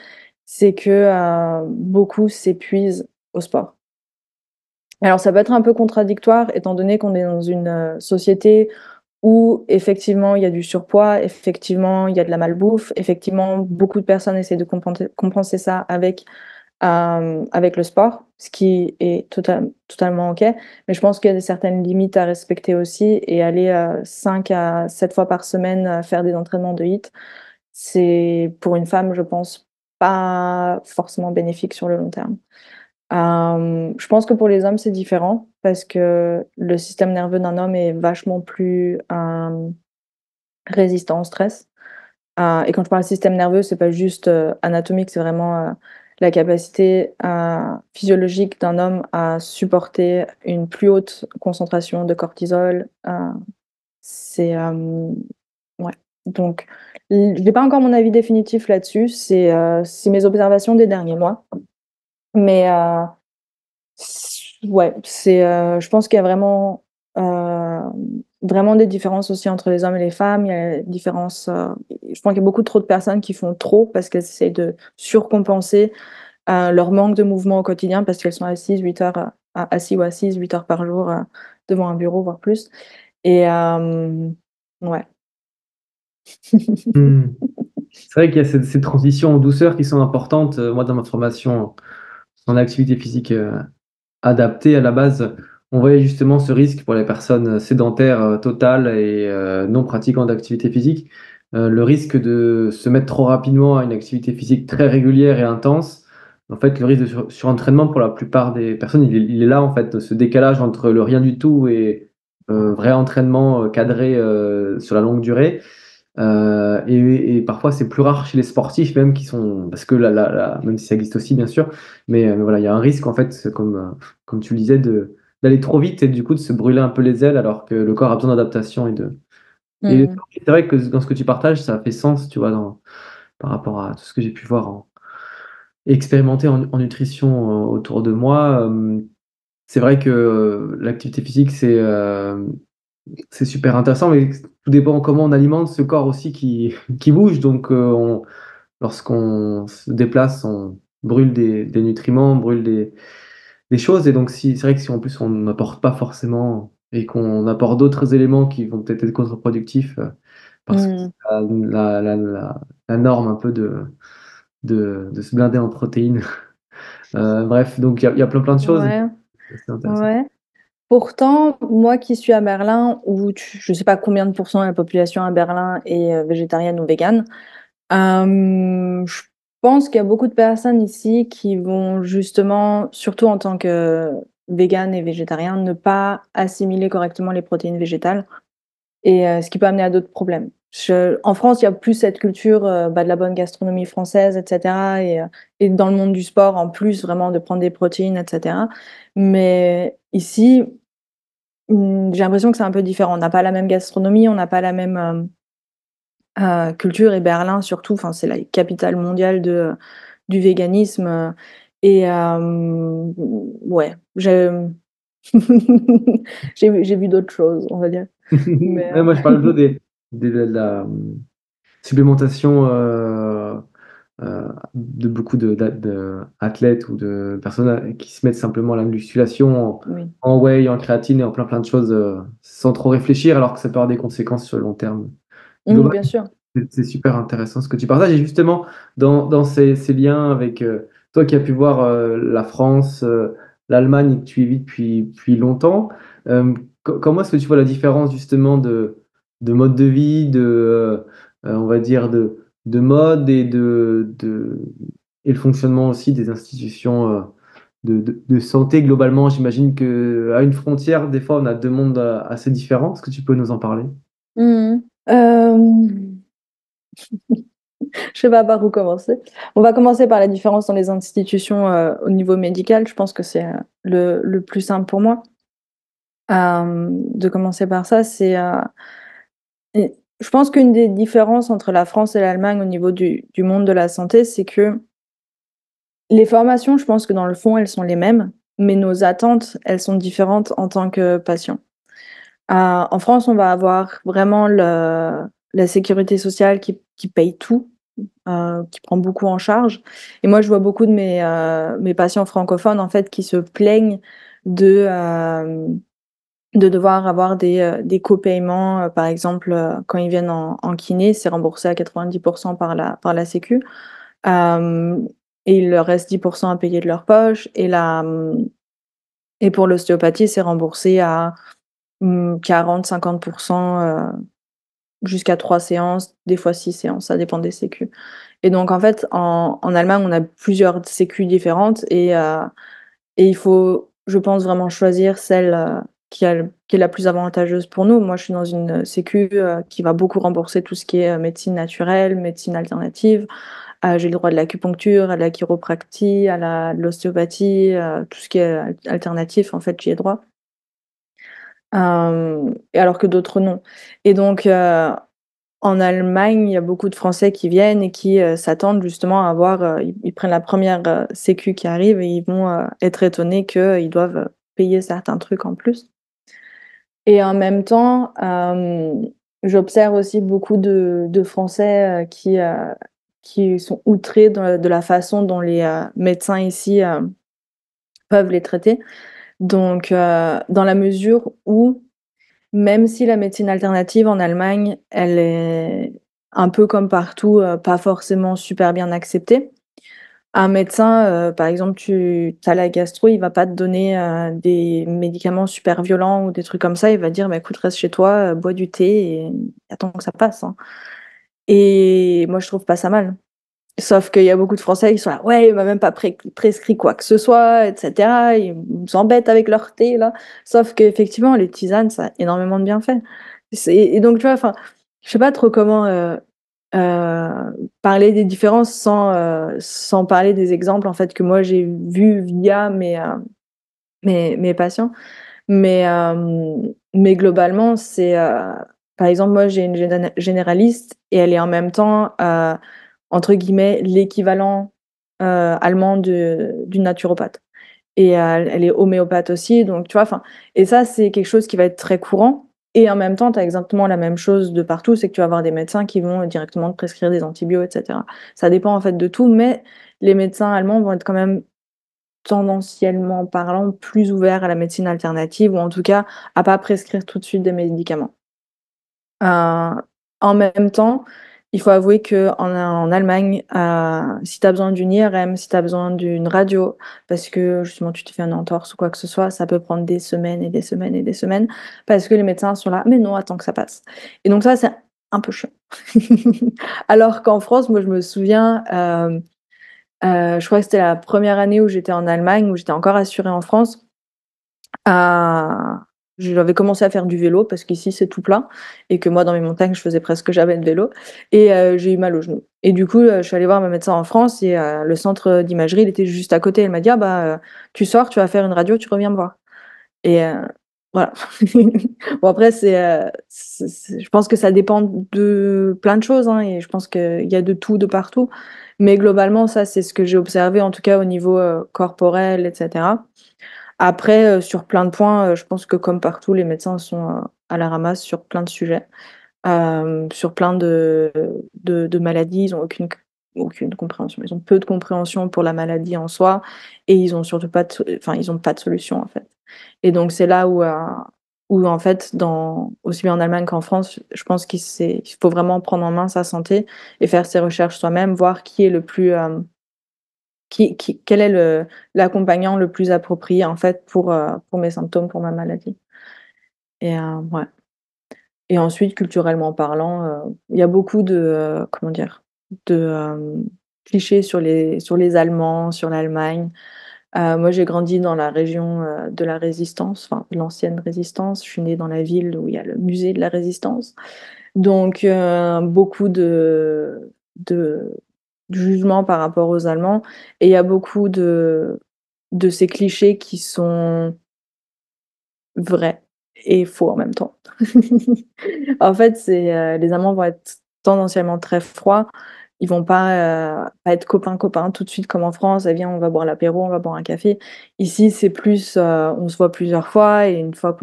c'est que beaucoup s'épuisent au sport. Alors ça peut être un peu contradictoire étant donné qu'on est dans une société où effectivement il y a du surpoids, effectivement il y a de la malbouffe, effectivement beaucoup de personnes essaient de compenser ça avec le sport, ce qui est totalement OK. Mais je pense qu'il y a certaines limites à respecter aussi et aller 5 à 7 fois par semaine faire des entraînements de HIIT, c'est pour une femme, je pense, pas forcément bénéfique sur le long terme. Je pense que pour les hommes, c'est différent parce que le système nerveux d'un homme est vachement plus résistant au stress. Et quand je parle système nerveux, c'est pas juste anatomique, c'est vraiment la capacité physiologique d'un homme à supporter une plus haute concentration de cortisol. C'est ouais. Donc, j'ai pas encore mon avis définitif là-dessus. C'est mes observations des derniers mois. Mais ouais, je pense qu'il y a vraiment des différences aussi entre les hommes et les femmes. Il y a des différences, je pense qu'il y a beaucoup trop de personnes qui font trop parce qu'elles essaient de surcompenser leur manque de mouvement au quotidien parce qu'elles sont assises 8 heures, assis ou assises 8 heures par jour devant un bureau, voire plus. Et ouais. Mmh. C'est vrai qu'il y a ces transitions en douceur qui sont importantes. Moi, dans ma formation en activité physique adaptée à la base, on voyait justement ce risque pour les personnes sédentaires totales et non pratiquant d'activité physique, le risque de se mettre trop rapidement à une activité physique très régulière et intense. En fait, le risque de surentraînement pour la plupart des personnes, il est là en fait, ce décalage entre le rien du tout et vrai entraînement cadré sur la longue durée. Et parfois, c'est plus rare chez les sportifs même qui sont, parce que même si ça existe aussi bien sûr, mais voilà, il y a un risque en fait, comme tu le disais, d'aller trop vite et du coup de se brûler un peu les ailes alors que le corps a besoin d'adaptation et Mmh. c'est vrai que dans ce que tu partages, ça fait sens, tu vois, par rapport à tout ce que j'ai pu voir et expérimenter en nutrition autour de moi. C'est vrai que l'activité physique, c'est super intéressant, mais tout dépend comment on alimente ce corps aussi qui bouge. Donc, lorsqu'on se déplace, on brûle des nutriments, on brûle des choses. Et donc, c'est vrai que si en plus on n'apporte pas forcément et qu'on apporte d'autres éléments qui vont peut-être être contre-productifs, parce que c'est Mmh. la norme un peu de se blinder en protéines. Bref, donc il y a plein de choses. Ouais, C'est intéressant. ouais. Pourtant, moi qui suis à Berlin, où je sais pas combien de pourcents de la population à Berlin est végétarienne ou végane, je pense qu'il y a beaucoup de personnes ici qui vont justement, surtout en tant que végane et végétarien, ne pas assimiler correctement les protéines végétales et ce qui peut amener à d'autres problèmes. En France, il y a plus cette culture de la bonne gastronomie française, etc. Et dans le monde du sport, en plus, vraiment de prendre des protéines, etc. Mais ici, j'ai l'impression que c'est un peu différent. On n'a pas la même gastronomie, on n'a pas la même culture et Berlin surtout, enfin, c'est la capitale mondiale du véganisme. Et ouais, j'ai vu d'autres choses, on va dire. Mais Ouais, moi, je parle plutôt de la supplémentation de beaucoup d'athlètes ou de personnes qui se mettent simplement à la musculation oui. en whey, en créatine et en plein de choses sans trop réfléchir, alors que ça peut avoir des conséquences sur le long terme. Mmh, bien sûr. C'est super intéressant ce que tu partages. Et justement, dans ces liens avec toi qui as pu voir la France, l'Allemagne et que tu y vis depuis longtemps, comment est-ce que tu vois la différence justement de mode de vie, on va dire, de mode et le fonctionnement aussi des institutions de santé globalement? J'imagine qu'à une frontière, des fois, on a deux mondes assez différents. Est-ce que tu peux nous en parler? Mmh mh. Je sais pas par où commencer. On va commencer par la différence dans les institutions, au niveau médical. Je pense que c'est, le plus simple pour moi, de commencer par ça. Et je pense qu'une des différences entre la France et l'Allemagne au niveau du monde de la santé, c'est que les formations, je pense que dans le fond, elles sont les mêmes, mais nos attentes, elles sont différentes en tant que patient. En France, on va avoir vraiment la sécurité sociale qui paye tout, qui prend beaucoup en charge. Et moi, je vois beaucoup de mes patients francophones, en fait, qui se plaignent de, de devoir avoir des co-paiements. Par exemple, quand ils viennent en kiné, c'est remboursé à 90% par la sécu. Hem et il leur reste 10% à payer de leur poche et pour l'ostéopathie, c'est remboursé à, 40-50%, jusqu'à 3 séances, des fois 6 séances, ça dépend des sécus. Et donc en fait, en Allemagne, on a plusieurs sécus différentes et il faut, je pense, vraiment choisir celle, qui est la plus avantageuse pour nous. Moi, je suis dans une sécu, qui va beaucoup rembourser tout ce qui est, médecine naturelle, médecine alternative. J'ai le droit de l'acupuncture, à de la chiropractie, de l'ostéopathie, tout ce qui est alternatif, en fait, j'y ai droit. Et alors que d'autres non. Et donc, en Allemagne, il y a beaucoup de Français qui viennent et qui, s'attendent justement à avoir, ils prennent la première sécu qui arrive et ils vont, être étonnés qu'ils doivent, payer certains trucs en plus. Et en même temps, j'observe aussi beaucoup de Français, qui sont outrés de la façon dont les, médecins ici, peuvent les traiter. Donc, dans la mesure où même si la médecine alternative en Allemagne, elle est un peu comme partout, pas forcément super bien acceptée. Un médecin, par exemple, tu as la gastro, il va pas te donner, des médicaments super violents ou des trucs comme ça. Il va dire: «Bah, écoute, reste chez toi, bois du thé et attends que ça passe, hein». Et moi, je trouve pas ça mal. Sauf qu'il y a beaucoup de Français qui sont là: «Ouais, il m'a même pas prescrit quoi que ce soit et cetera. Ils nous embêtent avec leur thé là». Sauf qu'effectivement, les tisanes, ça a énormément de bienfaits. Et donc tu vois, enfin, je sais pas trop comment, parler des différences sans parler des exemples en fait que moi j'ai vus via mes patients. Mais globalement, par exemple, moi j'ai une généraliste et elle est en même temps, entre guillemets «l'équivalent», allemand d'une naturopathe. Et elle est homéopathe aussi, donc tu vois? Enfin, et ça, c'est quelque chose qui va être très courant et en même temps, tu as exactement la même chose de partout, c'est que tu vas avoir des médecins qui vont directement te prescrire des antibiotiques et cetera. Ça dépend en fait de tout, mais les médecins allemands vont être quand même, tendanciellement parlant, plus ouverts à la médecine alternative ou en tout cas à pas prescrire tout de suite des médicaments. Heu, En même temps, il faut avouer qu'en Allemagne, si tu as besoin d'une IRM, si tu as besoin d'une radio, parce que justement tu t'es fait une entorse ou quoi que ce soit, ça peut prendre des semaines et des semaines et des semaines, parce que les médecins sont là: «Mais non, attends que ça passe» et donc ça, c'est un peu chiant. Alors qu'en France, moi je me souviens, je crois que c'était la première année où j'étais en Allemagne, où j'étais encore assurée en France. À J'avais commencé à faire du vélo parce qu'ici c'est tout plat et que moi dans mes montagnes je faisais presque jamais de vélo et j'ai eu mal au genou et du coup, je suis allée voir ma médecin en France et le centre d'imagerie, il était juste à côté. Elle m'a dit: «Ah bah, tu sors, tu vas faire une radio, tu reviens me voir» et voilà. Bon après c'est je pense que ça dépend de plein de choses, hein, et je pense qu'il y a de tout de partout, mais globalement ça c'est ce que j'ai observé en tout cas au niveau, corporel et cetera. Après, sur plein de points, je pense que comme partout, les médecins sont, à la ramasse sur plein de sujets. Sur plein de maladies, ils ont aucune compréhension. Ils ont peu de compréhension pour la maladie en soi et ils ont surtout pas de enfin, ils ont pas de solution, en fait. Et donc c'est là où en fait, aussi bien en Allemagne qu'en France, je pense il faut vraiment prendre en main sa santé et faire ses recherches soi-même, voir qui est le plus, quel est l'accompagnant le plus approprié, en fait, pour mes symptômes, pour ma maladie et ouais. Et ensuite, culturellement parlant, il y a beaucoup comment dire? De, clichés sur les Allemands, sur l'Allemagne. Moi, j'ai grandi dans la région, de la Résistance, enfin, de l'ancienne Résistance. Je suis née dans la ville où il y a le musée de la Résistance. Donc, beaucoup de jugements par rapport aux Allemands et il y a beaucoup de ces clichés qui sont vrais et faux en même temps. En fait, les Allemands vont être tendanciellement très froids. Ils vont pas être copains tout de suite comme en France: «Eh viens, on va boire l'apéro, on va boire un café». Ici, c'est plus, on se voit plusieurs fois et une fois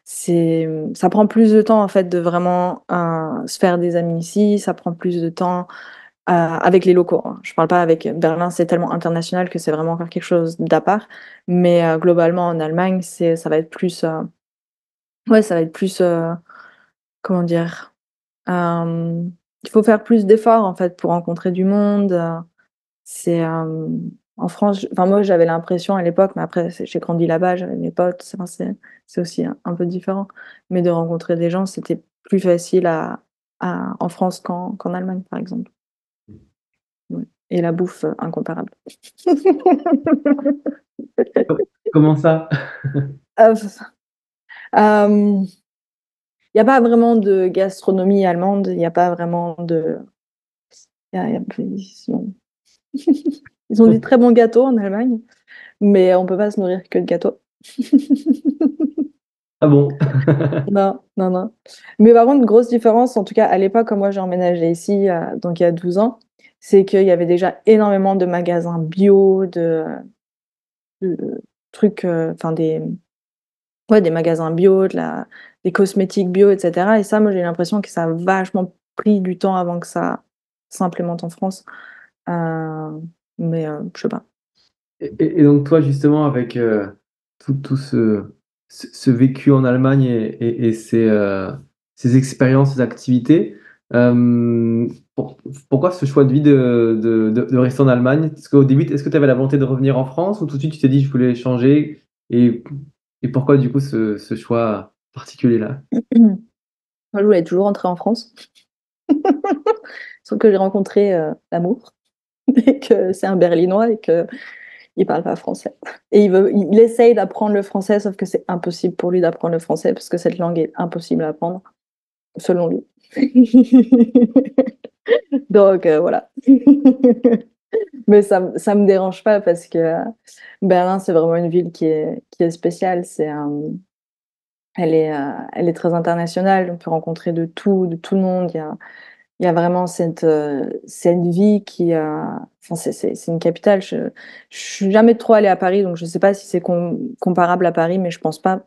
ça prend plus de temps en fait de vraiment, se faire des amis ici. Ça prend plus de temps, avec les locaux, hein. Je parle pas avec Berlin, c'est tellement international que c'est vraiment encore quelque chose d'à part. Mais, globalement en Allemagne, ça va être plus, ouais, ça va être plus, comment dire? Hem, il faut faire plus d'efforts, en fait, pour rencontrer du monde, en France, moi, j'avais l'impression à l'époque, mais après j'ai grandi là-bas, j'avais mes potes, c'est aussi un peu différent, mais de rencontrer des gens, c'était plus facile en France qu'en Allemagne, par exemple. Ouais, et la bouffe, incomparable. Co comment ça? Heu, hem, il y a pas vraiment de gastronomie allemande, il y a pas vraiment de il y a ils ont des très bons gâteaux en Allemagne, mais on peut pas se nourrir que de gâteaux. Ah bon? Non, non, non. Mais par contre, une grosse différence, en tout cas à l'époque, quand moi j'ai emménagé ici, donc il y a 12 ans, c'est qu'il y avait déjà énormément de magasins bio, de trucs, enfin des magasins bio, des cosmétiques bio et cetera et ça, moi j'ai l'impression que ça a vachement pris du temps avant que ça s'implémente en France. Heu, mais je sais pas. Et donc toi justement avec, tout ce vécu en Allemagne et ces expériences, ces activités, Hem, pour pourquoi ce choix de vie de rester en Allemagne? Est-ce qu'au début, est-ce que tu avais la volonté de revenir en France ou tout de suite tu t'es dit: «Je voulais changer» et et pourquoi du coup ce choix particulier-là? Moi, je voulais toujours rentrer en France, sauf que j'ai rencontré, l'amour et que c'est un Berlinois et qu'il parle pas français et il essaye d'apprendre le français, sauf que c'est impossible pour lui d'apprendre le français parce que cette langue est impossible à apprendre, selon lui. Donc voilà. Mais ça me dérange pas parce que Berlin, c'est vraiment une ville qui est spéciale. Elle est très internationale. On peut rencontrer de tout le monde. Il y a vraiment cette vie qui enfin, c'est une capitale. Je suis jamais trop allée à Paris, donc je sais pas si c'est comparable à Paris, mais je pense pas.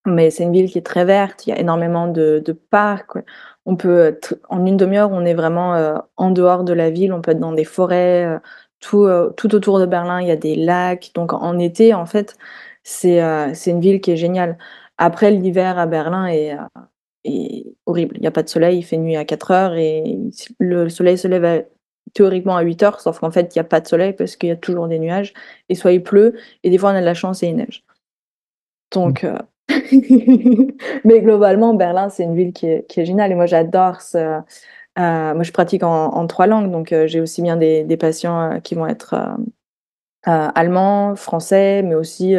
Mais c'est une ville qui est très verte, il y a énormément de parcs, ouais. On peut être en une demi heure, on est vraiment, en dehors de la ville, on peut être dans des forêts, tout autour de Berlin, il y a des lacs. Donc en été, en fait, c'est une ville qui est géniale. Après l'hiver à Berlin est horrible. Il y a pas de soleil, il fait nuit à 4 heures et le soleil se lève théoriquement à 8 heures, sauf qu'en fait, il y a pas de soleil parce qu'il y a toujours des nuages et soit il pleut et des fois on a de la chance et il neige. Mmh. Donc mais globalement, Berlin, c'est une ville qui est géniale et moi j'adore moi je pratique en 3 langues, donc j'ai aussi bien des patients, qui vont être, allemands, français, mais aussi,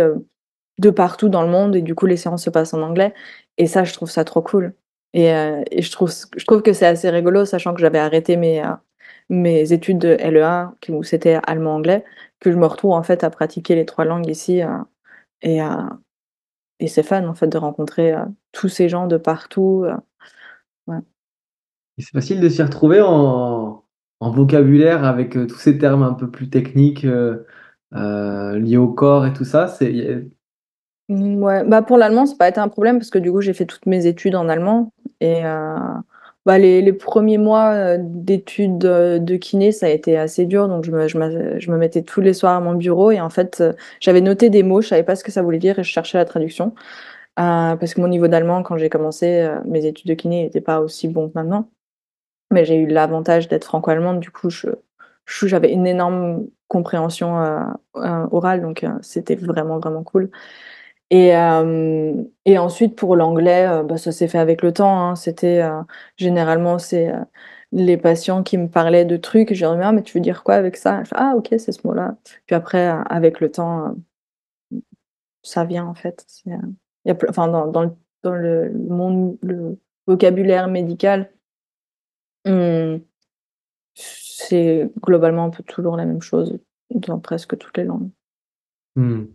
de partout dans le monde et du coup les séances se passent en anglais et ça, je trouve ça trop cool et je trouve que c'est assez rigolo, sachant que j'avais arrêté mes études de LE1 où c'était allemand-anglais, que je me retrouve en fait à pratiquer les 3 langues ici, et heu et c'est fun en fait de rencontrer, tous ces gens de partout, ouais. Et c'est facile de s'y retrouver en vocabulaire avec, tous ces termes un peu plus techniques, liés au corps et tout ça? C'est y a Ouais, bah, pour l'allemand, ça a pas été un problème parce que du coup, j'ai fait toutes mes études en allemand et bah, les 1ers mois, d'études, de kiné, ça a été assez dur donc je me mettais tous les soirs à mon bureau et en fait, j'avais noté des mots, je savais pas ce que ça voulait dire et je cherchais la traduction, parce que mon niveau d'allemand quand j'ai commencé, mes études de kiné était pas aussi bon que maintenant. Mais j'ai eu l'avantage d'être franco-allemande, du coup, j'avais une énorme compréhension, orale, donc c'était vraiment, vraiment cool et ensuite pour l'anglais, bah, ça s'est fait avec le temps, hein. Généralement, c'est, les patients qui me parlaient de trucs et je leur disais: «Ah mais tu veux dire quoi avec ça?» Elle fait: «Ah OK, c'est ce mot-là». Puis après, avec le temps, ça vient en fait. Il y a enfin dans le monde le vocabulaire médical, mmh c'est globalement un peu toujours la même chose dans presque toutes les langues. mmh.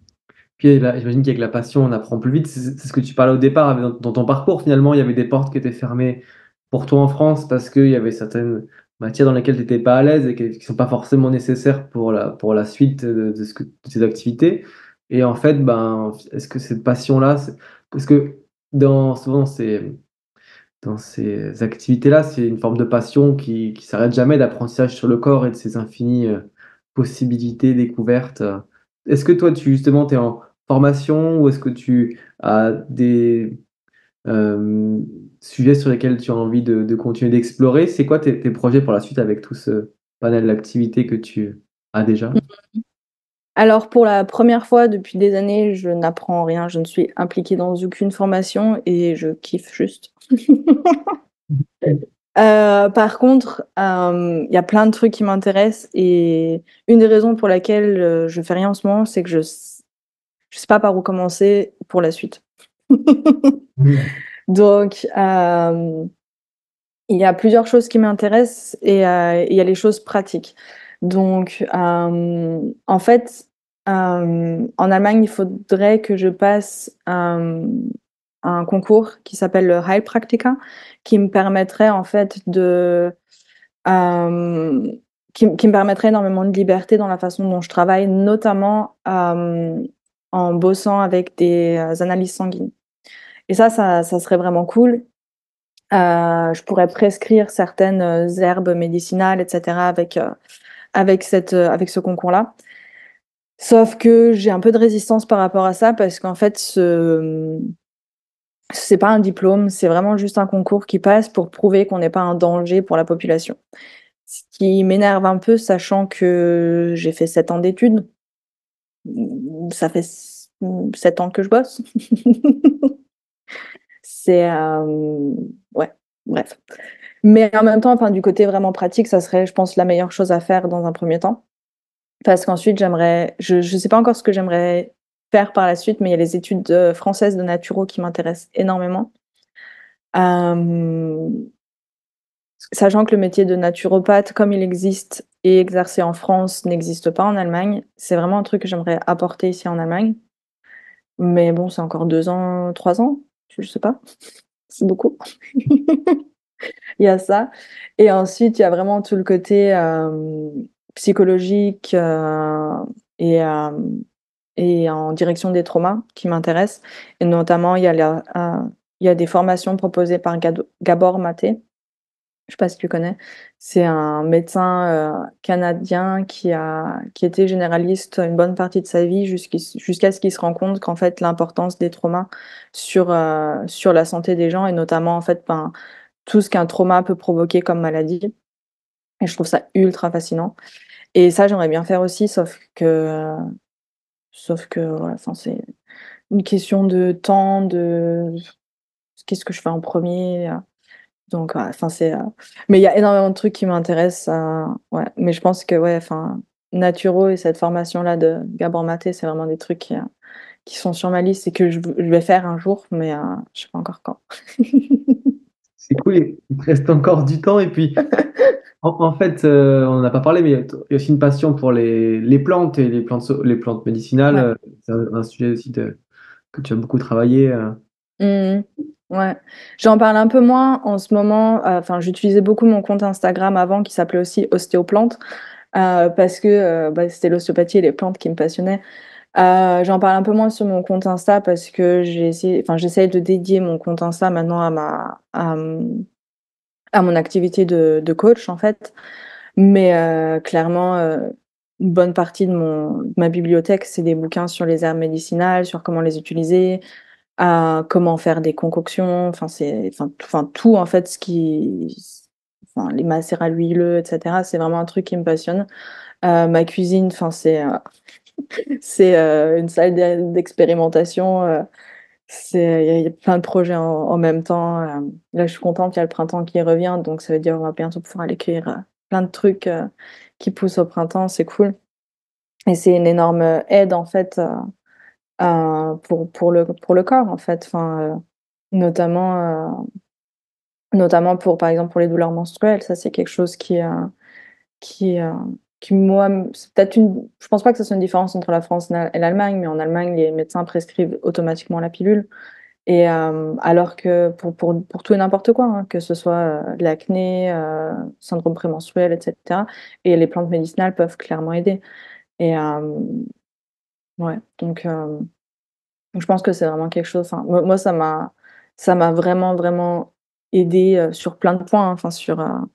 Puis là, j'imagine qu'avec la passion, on apprend plus vite. C'est ce que tu parlais au départ avec dans ton parcours finalement, il y avait des portes qui étaient fermées pour toi en France parce qu'il y avait certaines matières dans lesquelles tu étais pas à l'aise et qui sont pas forcément nécessaires pour la suite de tes activités et en fait, ben, est-ce que cette passion-là, c'est parce que souvent dans ces activités-là, c'est une forme de passion qui s'arrête jamais, d'apprentissage sur le corps et de ces infinies, possibilités, découvertes. Est-ce que toi, justement, tu es en formation ou est-ce que tu as des, sujets sur lesquels tu as envie de continuer d'explorer? C'est quoi tes projets pour la suite avec tout ce panel d'activités que tu as déjà? Alors pour la première fois depuis des années, je n'apprends rien, je ne suis impliquée dans aucune formation et je kiffe juste. Par contre, il y a plein de trucs qui m'intéressent et une des raisons pour laquelle, je fais rien en ce moment, c'est que je sais pas par où commencer pour la suite. Mmh. Donc, il y a plusieurs choses qui m'intéressent et il y a les choses pratiques. Donc, en fait, en Allemagne, il faudrait que je passe, un concours qui s'appelle le Heilpraktiker, qui me permettrait en fait hem, qui me permettrait énormément de liberté dans la façon dont je travaille, notamment, en bossant avec des, analyses sanguines et ça serait vraiment cool. Je pourrais prescrire certaines, herbes médicinales et cetera avec ce concours-là. Sauf que j'ai un peu de résistance par rapport à ça parce qu'en fait C'est pas un diplôme, c'est vraiment juste un concours qui passe pour prouver qu'on n'est pas un danger pour la population. Ce qui m'énerve un peu, sachant que j'ai fait 7 ans d'études, ça fait 7 ans que je bosse. C'est, ouais, bref. Mais en même temps, enfin, du côté vraiment pratique, ça serait, je pense, la meilleure chose à faire dans un premier temps. Parce qu'ensuite, je sais pas encore ce que j'aimerais faire par la suite, mais il y a les études, françaises de naturo qui m'intéressent énormément. Hem, Sachant que le métier de naturopathe, comme il existe et exercé en France, n'existe pas en Allemagne. C'est vraiment un truc que j'aimerais apporter ici en Allemagne. Mais bon, c'est encore 2 ans, 3 ans, je sais pas, c'est beaucoup. Il y a ça et ensuite il y a vraiment tout le côté, psychologique, et en direction des traumas qui m'intéresse et notamment il y a des formations proposées par Gabor Maté. Je sais pas si tu connais? C'est un médecin, canadien qui était généraliste une bonne partie de sa vie jusqu'à ce qu'il se rende compte qu'en fait l'importance des traumas sur la santé des gens et notamment en fait, ben, tout ce qu'un trauma peut provoquer comme maladie et je trouve ça ultra fascinant et ça j'aimerais bien faire aussi sauf que voilà, enfin c'est une question de temps, de qu'est-ce que je fais en premier. Donc ouais, enfin mais il y a énormément de trucs qui m'intéressent, ouais, mais je pense que ouais, enfin, naturo et cette formation-là de Gabor Maté, c'est vraiment des trucs qui sont sur ma liste et que je vais faire un jour, mais je sais pas encore quand. C'est cool, il te reste encore du temps et puis en fait, on n'en a pas parlé, mais il y a aussi une passion pour les plantes et les plantes médicinales. Ouais. C'est un sujet aussi que tu as beaucoup travaillé. Mmh. Ouais. J'en parle un peu moins en ce moment, enfin, j'utilisais beaucoup mon compte Instagram avant qui s'appelait aussi Ostéoplante, parce que, bah, c'était l'ostéopathie et les plantes qui me passionnaient. J'en parle un peu moins sur mon compte Insta parce que j'essaye de dédier mon compte Insta maintenant à mon activité de coach, en fait. Mais clairement, une bonne partie de ma bibliothèque, c'est des bouquins sur les herbes médicinales, sur comment les utiliser, comment faire des concoctions, enfin tout en fait les macérats huileux et cetera, c'est vraiment un truc qui me passionne. Ma cuisine, enfin une salle d'expérimentation, il y a plein de projets en même temps, là, je suis contente, il y a le printemps qui revient, donc ça veut dire on va bientôt pouvoir aller cueillir, plein de trucs, qui poussent au printemps, c'est cool et c'est une énorme, aide en fait, pour le corps en fait, notamment, notamment pour par exemple, pour les douleurs menstruelles, ça c'est quelque chose qui, heu, qui moi, c'est peut-être une je pense pas que ce soit une différence entre la France et l'Allemagne, mais en Allemagne, les médecins prescrivent automatiquement la pilule et alors que pour tout et n'importe quoi, hein, que ce soit, l'acné, syndrome prémenstruel et cetera et les plantes médicinales peuvent clairement aider et ouais, donc je pense que c'est vraiment quelque chose enfin, moi ça m'a vraiment, vraiment aidée, sur plein de points, hein,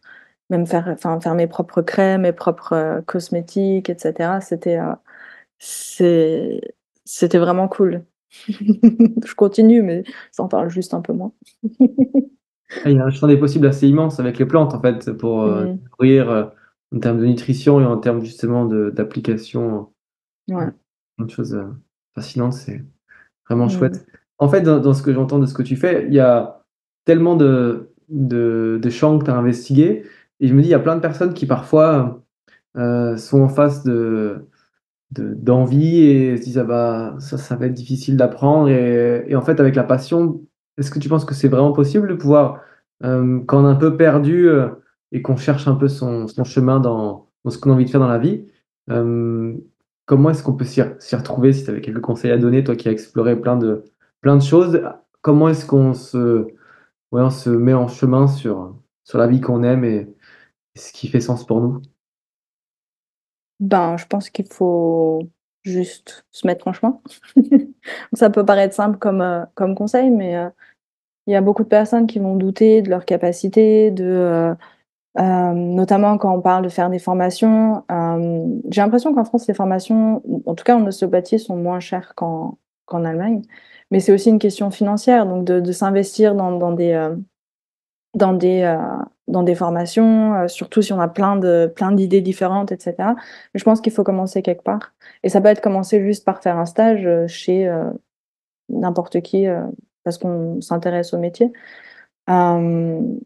même faire mes propres crèmes, mes propres, cosmétiques et cetera. C'est c'était vraiment cool. Je continue, mais j'en parle juste un peu moins. Ah, il y a un champ des possibles assez immense avec les plantes, en fait, pour Mmh. nourrir en termes de nutrition et en termes justement d'application. Ouais. Plein de choses fascinantes, c'est vraiment Mmh. chouette. En fait, dans ce que j'entends de ce que tu fais, il y a tellement de champs que tu as investigués et je me dis, il y a plein de personnes qui parfois sont en face d'envie et se disent: «Ah bah, ça va être difficile d'apprendre» et en fait, avec la passion, est-ce que tu penses que c'est vraiment possible de pouvoir, quand on est un peu perdu, et qu'on cherche un peu son chemin dans ce qu'on a envie de faire dans la vie, hem, comment est-ce qu'on peut s'y retrouver? Si tu avais quelques conseils à donner, toi qui as exploré plein de choses, comment est-ce qu'on on se met en chemin sur la vie qu'on aime et ce qui fait sens pour nous? Ben, je pense qu'il faut juste se mettre en chemin. Ça peut paraître simple comme conseil, mais il y a beaucoup de personnes qui vont douter de leurs capacités, notamment quand on parle de faire des formations. J'ai l'impression qu'en France, les formations, en tout cas en ostéopathie, sont moins chères qu'en Allemagne. Mais c'est aussi une question financière, donc de s'investir dans des, heu, dans des formations, surtout si on a plein d'idées différentes et cetera. Mais je pense qu'il faut commencer quelque part et ça peut être commencer juste par faire un stage, chez, n'importe qui, parce qu'on s'intéresse au métier. Hem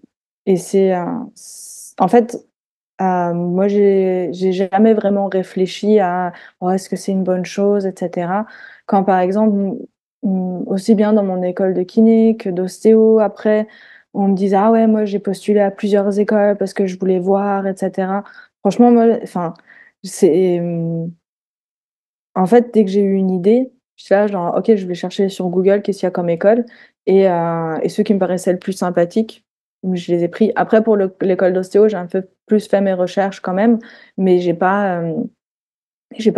et c'est un c en fait, moi j'ai jamais vraiment réfléchi à: «Oh, est-ce que c'est une bonne chose?» et cetera. Quand par exemple, aussi bien dans mon école de kiné que d'ostéo, après, on me disait: «Ah ouais, moi j'ai postulé à plusieurs écoles parce que je voulais voir» et cetera. Franchement, moi, enfin, c'est, en fait, dès que j'ai eu une idée, j'étais là genre: «OK, je vais chercher sur Google qu'est-ce qu'il y a comme école» et ceux qui me paraissaient le plus sympathiques, je les ai pris. Après pour l'école d'ostéo, j'ai un peu plus fait mes recherches quand même, mais j'ai pas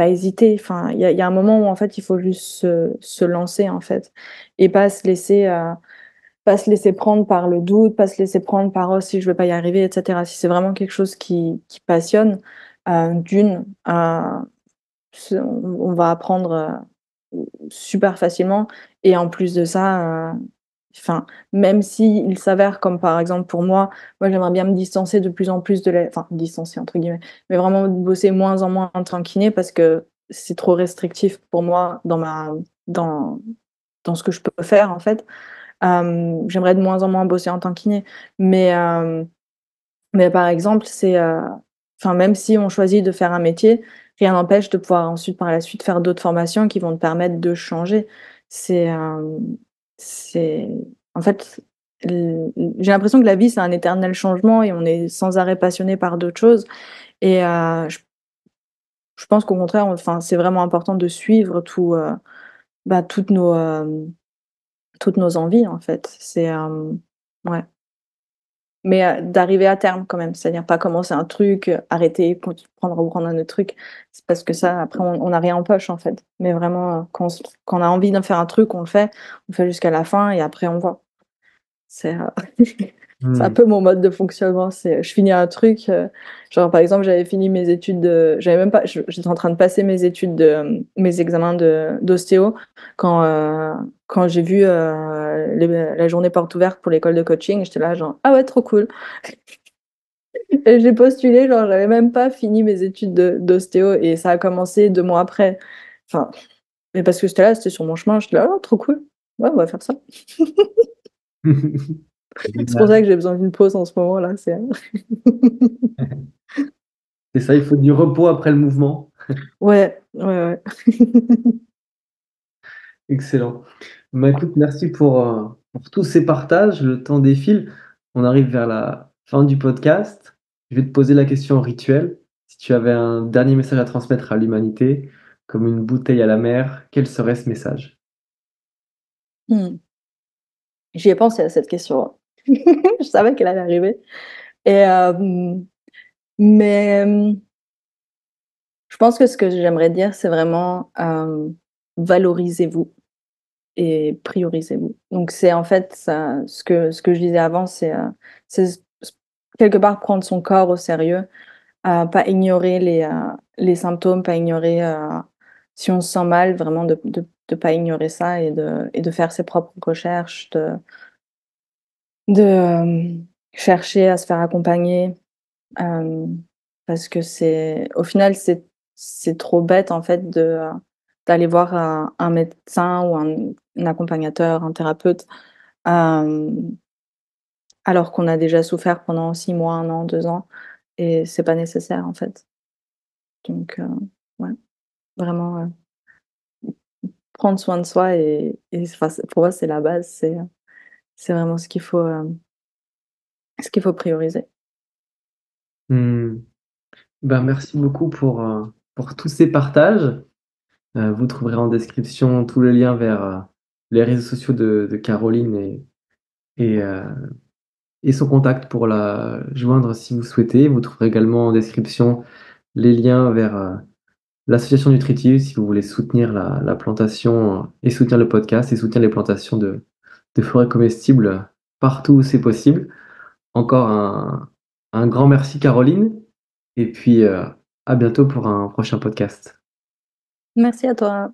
hésité. Enfin, il y a un moment où en fait, il faut juste se lancer en fait et pas se laisser prendre par le doute, pas se laisser prendre par: «Oh si je vais pas y arriver» et cetera. Si c'est vraiment quelque chose qui passionne, on va apprendre, super facilement et en plus de ça, enfin, même s'il s'avère comme par exemple pour moi j'aimerais bien me distancer de plus en plus de la enfin «distancer» entre guillemets, mais vraiment bosser moins en moins en tant que kiné parce que c'est trop restrictif pour moi dans dans ce que je peux faire en fait. J'aimerais de moins en moins bosser en tant que kiné, mais mais par exemple, enfin, même si on choisit de faire un métier, rien n'empêche de pouvoir ensuite, par la suite, faire d'autres formations qui vont te permettre de changer. C'est, c'est en fait, j'ai l'impression que la vie, c'est un éternel changement et on est sans arrêt passionné par d'autres choses et je pense qu'au contraire, enfin, c'est vraiment important de suivre bah, toutes nos envies, en fait. Ouais. Mais, d'arriver à terme quand même, c'est-à-dire pas commencer un truc, arrêter, reprendre un autre truc. C'est parce que ça après on a rien en poche en fait. Mais vraiment, quand on a envie de faire un truc, on le fait jusqu'à la fin et après on voit. C'est, c'est un Mmh. peu mon mode de fonctionnement, c'est je finis un truc, genre par exemple j'avais fini mes études de j'avais même pas j'étais en train de passer mes études mes examens d'ostéo quand, quand j'ai vu, la journée porte ouverte pour l'école de coaching, j'étais là genre: «Ah ouais trop cool». Et j'ai postulé, genre j'avais même pas fini mes études d'ostéo et ça a commencé 2 mois après. Enfin, mais parce que j'étais là, c'était sur mon chemin, j'étais là: «Oh trop cool, ouais on va faire ça». C'est pour ça Génial. que j'ai besoin d'une pause en ce moment là, c'est C'est ça, il faut du repos après le mouvement. ouais, ouais, ouais. Excellent. Bah, écoute, merci pour tous ces partages. Le temps défile. On arrive vers la fin du podcast. Je vais te poser la question rituelle. Si tu avais un dernier message à transmettre à l'humanité, comme une bouteille à la mer, quel serait ce message? Mmh. J'y ai pensé à cette question. Je savais qu'elle allait arriver et mais je pense que ce que j'aimerais dire, c'est vraiment, valorisez-vous. Et priorisez-vous. Donc c'est en fait ça ce que je disais avant, c'est quelque part prendre son corps au sérieux, pas ignorer les symptômes, pas ignorer, si on se sent mal, vraiment de pas ignorer ça et de faire ses propres recherches, de, chercher à se faire accompagner, hem, parce que au final, c'est trop bête en fait d'aller voir un médecin ou un accompagnateur, un thérapeute, hem, alors qu'on a déjà souffert pendant 6 mois, 1 an, 2 ans et c'est pas nécessaire en fait. Donc ouais, vraiment, prendre soin de soi et enfin, pour moi, c'est la base, c'est vraiment ce qu'il faut prioriser. Mmh. Ben, merci beaucoup pour tous ces partages. Vous trouverez en description tous les liens vers, les réseaux sociaux de Caroline et heu et son contact pour la joindre si vous souhaitez. Vous trouverez également en description les liens vers, l'association Nutritive si vous voulez soutenir la plantation, et soutenir le podcast et soutenir les plantations de forêts comestibles, partout où c'est possible. Encore un grand merci Caroline et puis, à bientôt pour un prochain podcast. Merci à toi.